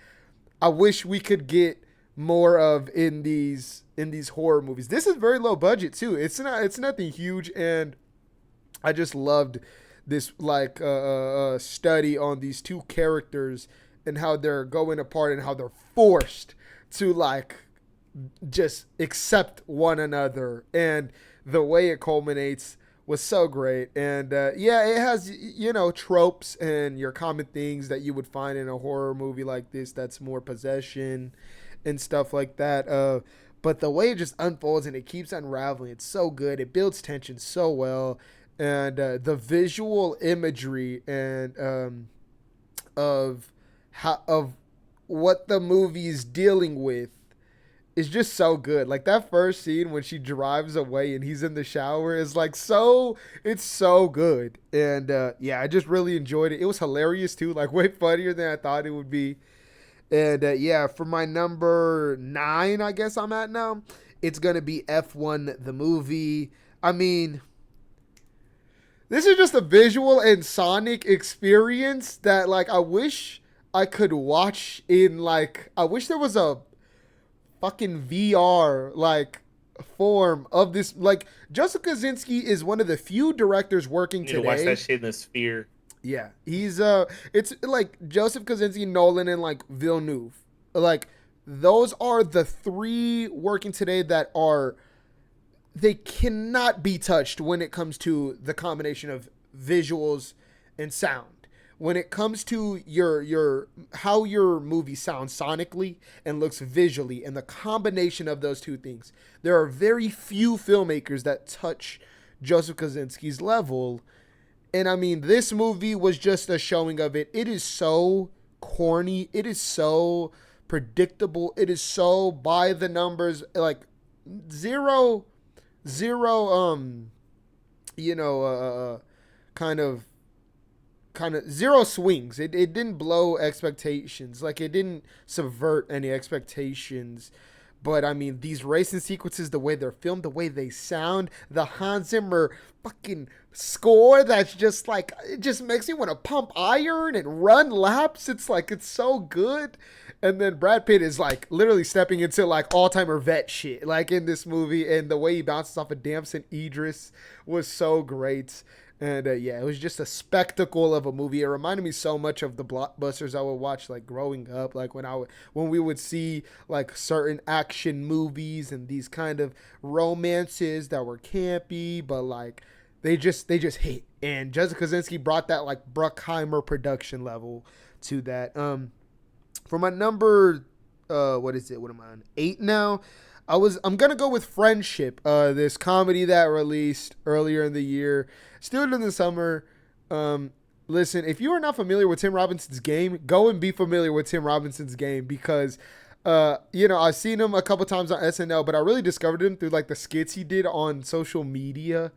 I wish we could get more of in these horror movies. This is very low budget too. It's nothing huge, and I just loved this like study on these two characters and how they're going apart and how they're forced to like just accept one another, and the way it culminates was so great. And yeah, it has, you know, tropes and your common things that you would find in a horror movie like this, that's more possession and stuff like that. But the way it just unfolds and it keeps unraveling, it's so good. It builds tension so well, and the visual imagery and of how of what the movie's dealing with is just so good. Like that first scene when she drives away and he's in the shower is like so, it's so good. And yeah, I just really enjoyed it. It was hilarious too, like way funnier than I thought it would be. And yeah, for my number 9, I guess I'm at now, it's gonna be F1 the movie. I mean, this is just a visual and sonic experience that like I wish I could watch in like, I wish there was a fucking VR like form of this. Like Joseph Kosinski is one of the few directors working You need to watch today. that shit in the Sphere. Yeah, he's it's like Joseph Kosinski, Nolan, and like Villeneuve. Like those are the three working today that are, they cannot be touched when it comes to the combination of visuals and sound. When it comes to your how your movie sounds sonically and looks visually, and the combination of those two things, there are very few filmmakers that touch Joseph Kosinski's level. And I mean, this movie was just a showing of it. It is so corny. It is so predictable. It is so by the numbers. Like zero, zero. You know, kind of zero swings. It didn't blow expectations. Like it didn't subvert any expectations. But I mean, these racing sequences, the way they're filmed, the way they sound, the Hans Zimmer fucking score, that's just like, it just makes me want to pump iron and run laps. It's like, it's so good. And then Brad Pitt is like literally stepping into like all timer vet shit, like in this movie. And the way he bounces off of Damson Idris was so great. And yeah, it was just a spectacle of a movie. It reminded me so much of the blockbusters I would watch like growing up, like when we would see like certain action movies and these kind of romances that were campy, but like they just hit. And Jessica Kosinski brought that like Bruckheimer production level to that. For my number, what is it? What am I on? 8 now. I'm gonna go with Friendship, this comedy that released earlier in the year, still in the summer. Listen, if you are not familiar with Tim Robinson's game, go and be familiar with Tim Robinson's game, because you know, I've seen him a couple times on SNL, but I really discovered him through like the skits he did on social media.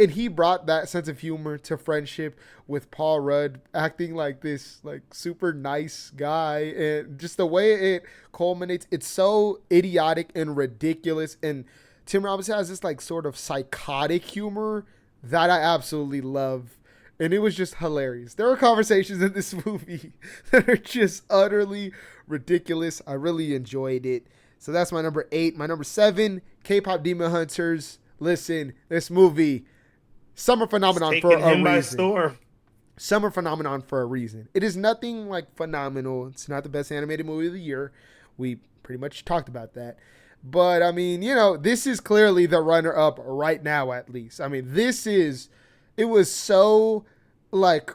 And he brought that sense of humor to Friendship, with Paul Rudd acting like this like super nice guy, and just the way it culminates, it's so idiotic and ridiculous. And Tim Robinson has this like sort of psychotic humor that I absolutely love. And it was just hilarious. There are conversations in this movie that are just utterly ridiculous. I really enjoyed it. So that's my number 8. My number 7, K-pop Demon Hunters. Listen, this movie, summer It's phenomenon for taking a him by reason. storm. Summer phenomenon for a reason. It is nothing like phenomenal. It's not the best animated movie of the year. We pretty much talked about that. But I mean, this is clearly the runner up right now, at least. I mean, it was so like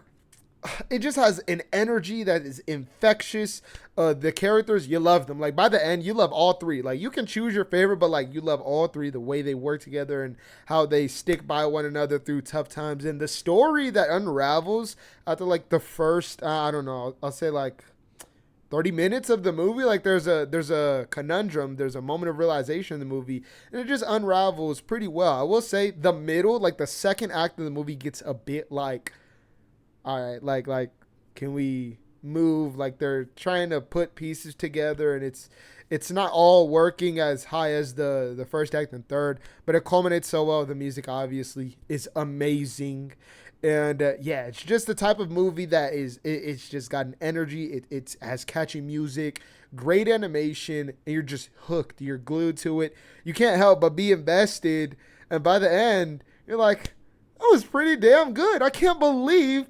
it just has an energy that is infectious. The characters, you love them. Like by the end, you love all three. Like you can choose your favorite, but like you love all three. The way they work together and how they stick by one another through tough times, and the story that unravels after like the first, I don't know, I'll say like 30 minutes of the movie. Like there's a conundrum, there's a moment of realization in the movie, and it just unravels pretty well. I will say the middle, like the second act of the movie, gets a bit like, all right, like can we move? Like they're trying to put pieces together, and it's not all working as high as the first act and third, but it culminates so well. The music obviously is amazing, and yeah, it's just the type of movie that it's just got an energy. It has catchy music, great animation, and you're just hooked. You're glued to it. You can't help but be invested, and by the end, you're like, that was pretty damn good. I can't believe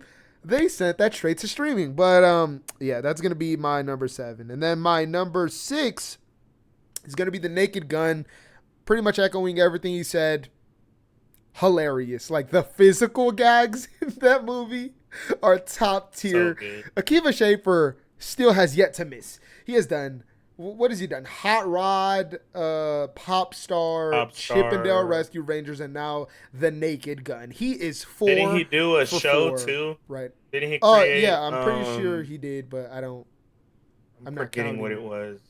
they sent that straight to streaming. But yeah, that's gonna be my number 7, and then my number 6 is gonna be The Naked Gun. Pretty much echoing everything he said. Hilarious. Like the physical gags in that movie are top So tier. good. Akiva Schaffer still has yet to miss. He has done, what has he done? Hot Rod, Pop Star, Pop Chippendale star. Rescue Rangers, and now The Naked Gun. He is Didn't he 4 do a for show 4, too? right? Didn't he Oh yeah, create? I'm pretty sure he did, but I don't. I'm I'm not forgetting what counting. it was.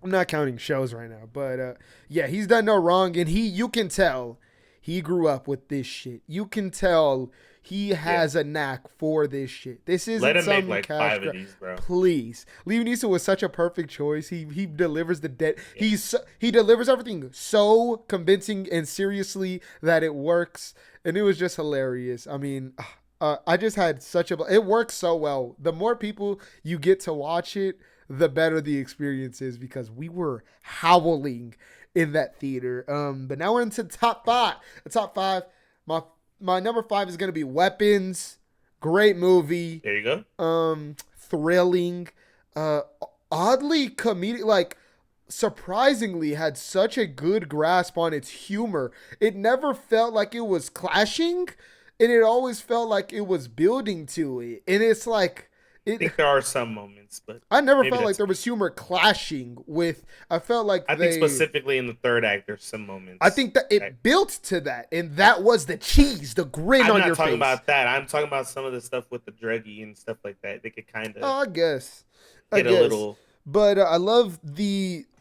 I'm not counting shows right now, but yeah, he's done no wrong, and you can tell he grew up with this shit. You can tell he Yeah. has a knack for this shit. This Let isn't him make some like cash five of grab. these, bro. Please, Liam Neeson was such a perfect choice. He delivers the dead. Yeah. He delivers everything so convincing and seriously that it works, and it was just hilarious. I mean. I just had such a. It works so well. The more people you get to watch it, the better the experience is because we were howling in that theater. But now we're into top 5. The top 5. My number 5 is gonna be Weapons. Great movie. There you go. Thrilling. Uh, oddly comedic. Like surprisingly had such a good grasp on its humor. It never felt like it was clashing, and it always felt like it was building to it. And it's like I it think there are some moments, but I never maybe felt like that's there me. was humor clashing with. I felt like I think specifically in the third act, there's some I moments. think that That, it built to that, and that was the cheese, the grin I'm on not your talking face. about that. I'm talking about some of the stuff with the druggy and stuff like that. They could kind of Oh, I guess, I get a guess. little. But I love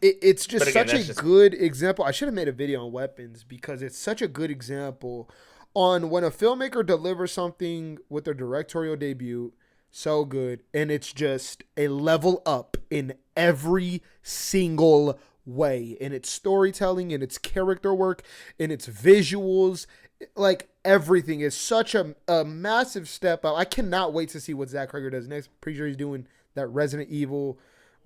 it's But just again, such a that's just me. good example. I should have made a video on weapons because it's such a good example on when a filmmaker delivers something with their directorial debut so good, and it's just a level up in every single way, in its storytelling, in its character work, in its visuals. Like everything is such a massive step up. I cannot wait to see what Zach Cregger does next. Pretty sure he's doing that Resident Evil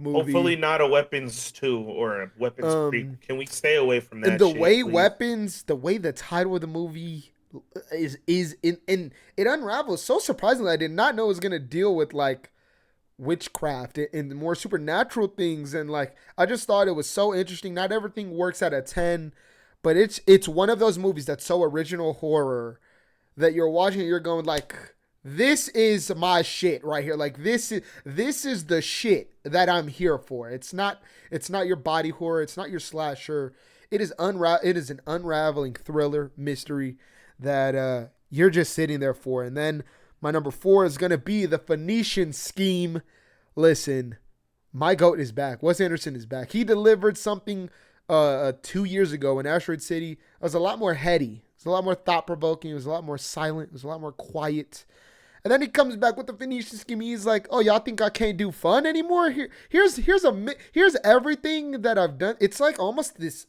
Hopefully movie. not a Weapons 2 or a Weapons Um, prequel. Can we stay away from and that shit, please? the way the title of the movie is in it unravels so surprisingly. I did not know it was gonna deal with like witchcraft and more supernatural things, and like I just thought it was so interesting. Not everything works out of 10, but it's one of those movies that's so original horror that you're watching it, you're going like, this is my shit right here. Like this is the shit that I'm here for. It's not your body horror. It's not your slasher. It is an unraveling thriller mystery that you're just sitting there for. And then my number 4 is gonna be The Phoenician Scheme. Listen, my goat is back. Wes Anderson is back. He delivered something 2 years ago in Asteroid City. It was a lot more heady. It was a lot more thought provoking. It was a lot more silent. It was a lot more quiet. And then he comes back with the Phoenician Scheme. He's like, "Oh, y'all think I can't do fun anymore? Here's everything that I've done." It's like almost this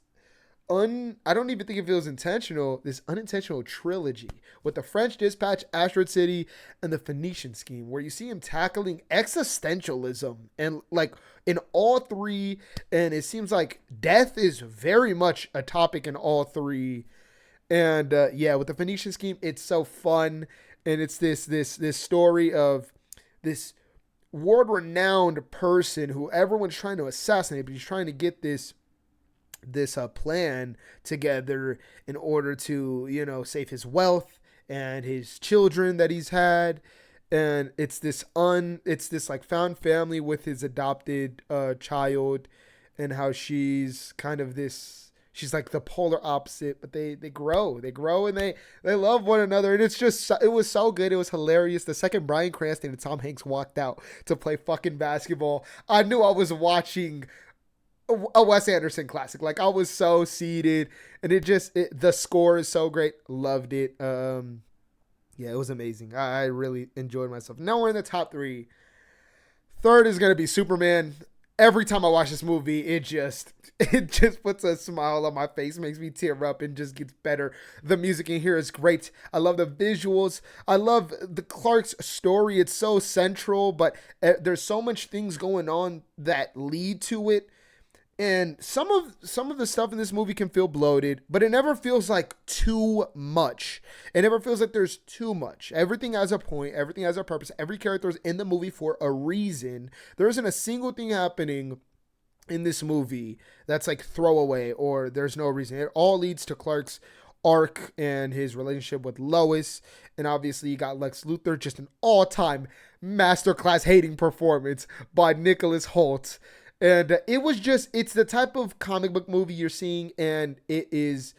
I don't even think it feels intentional. This unintentional trilogy with the French Dispatch, Asteroid City, and the Phoenician Scheme, where you see him tackling existentialism and like in all three, and it seems like death is very much a topic in all three. And yeah, with the Phoenician Scheme, it's so fun, and it's this story of this world renowned person who everyone's trying to assassinate, but he's trying to get this this plan together in order to, save his wealth and his children that he's had. And it's this like found family with his adopted child, and how she's kind of this, she's like the polar opposite, but they grow and they love one another. And it was so good. It was hilarious. The second Bryan Cranston and Tom Hanks walked out to play fucking basketball, I knew I was watching a Wes Anderson classic. Like, I was so seated, and the score is so great. Loved it. Yeah, it was amazing. I really enjoyed myself. Now we're in the top three. Third is gonna be Superman. Every time I watch this movie, it just puts a smile on my face, makes me tear up, and just gets better. The music in here is great. I love the visuals. I love the Clark's story. It's so central, but there's so much things going on that lead to it. And some of the stuff in this movie can feel bloated, but it never feels like too much. It never feels like there's too much. Everything has a point. Everything has a purpose. Every character is in the movie for a reason. There isn't a single thing happening in this movie that's like throwaway or there's no reason. It all leads to Clark's arc and his relationship with Lois. And obviously you got Lex Luthor, just an all-time masterclass hating performance by Nicholas Hoult. And it's the type of comic book movie you're seeing, and it is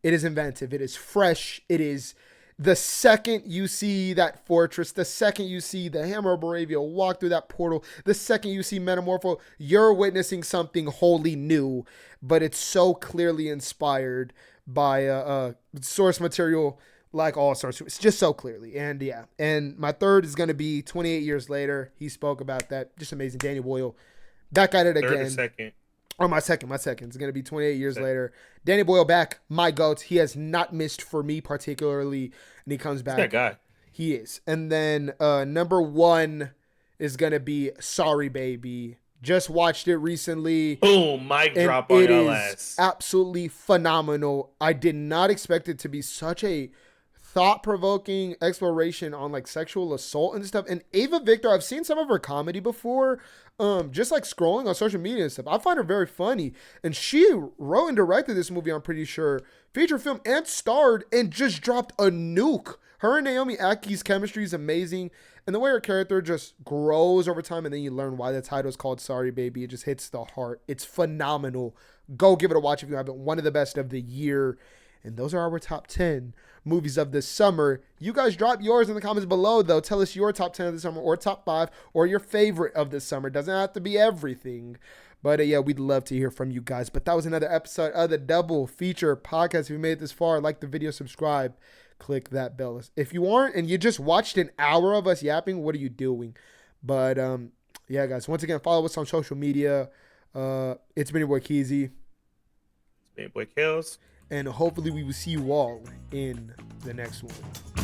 inventive. It is fresh. It is, the second you see that fortress, the second you see the Hammer of Baravia walk through that portal, the second you see Metamorpho, you're witnessing something wholly new, but it's so clearly inspired by source material like all sorts. It's just so clearly. And yeah, and my third is going to be 28 years later. He spoke about that. Just amazing. Danny Boyle. Back at it again. Third or second? Oh, my second. It's going to be 28 years later. Danny Boyle back. My GOAT. He has not missed for me particularly. And he comes back. He's that guy. He is. And then number one is going to be Sorry Baby. Just watched it recently. Boom. Mic drop on your ass. It is absolutely phenomenal. I did not expect it to be such a thought-provoking exploration on like sexual assault and stuff. And Ava Victor, I've seen some of her comedy before, just like scrolling on social media and stuff. I find her very funny, and she wrote and directed this movie, I'm pretty sure, feature film, and starred, and just dropped a nuke. Her and Naomi Aki's chemistry is amazing, and the way her character just grows over time, and then you learn why the title is called Sorry Baby. It just hits the heart. It's phenomenal. Go give it a watch if you haven't. One of the best of the year. And those are our top 10 movies of this summer. You guys drop yours in the comments below, though. Tell us your top 10 of the summer, or top 5, or your favorite of the summer. Doesn't have to be everything. But yeah, we'd love to hear from you guys. But that was another episode of the Double Feature Podcast. If you made it this far, like the video, subscribe, click that bell. If you aren't and you just watched an hour of us yapping, what are you doing? But yeah, guys, once again, follow us on social media. It's been your boy Keezy. It's been your boy Kales. And hopefully we will see you all in the next one.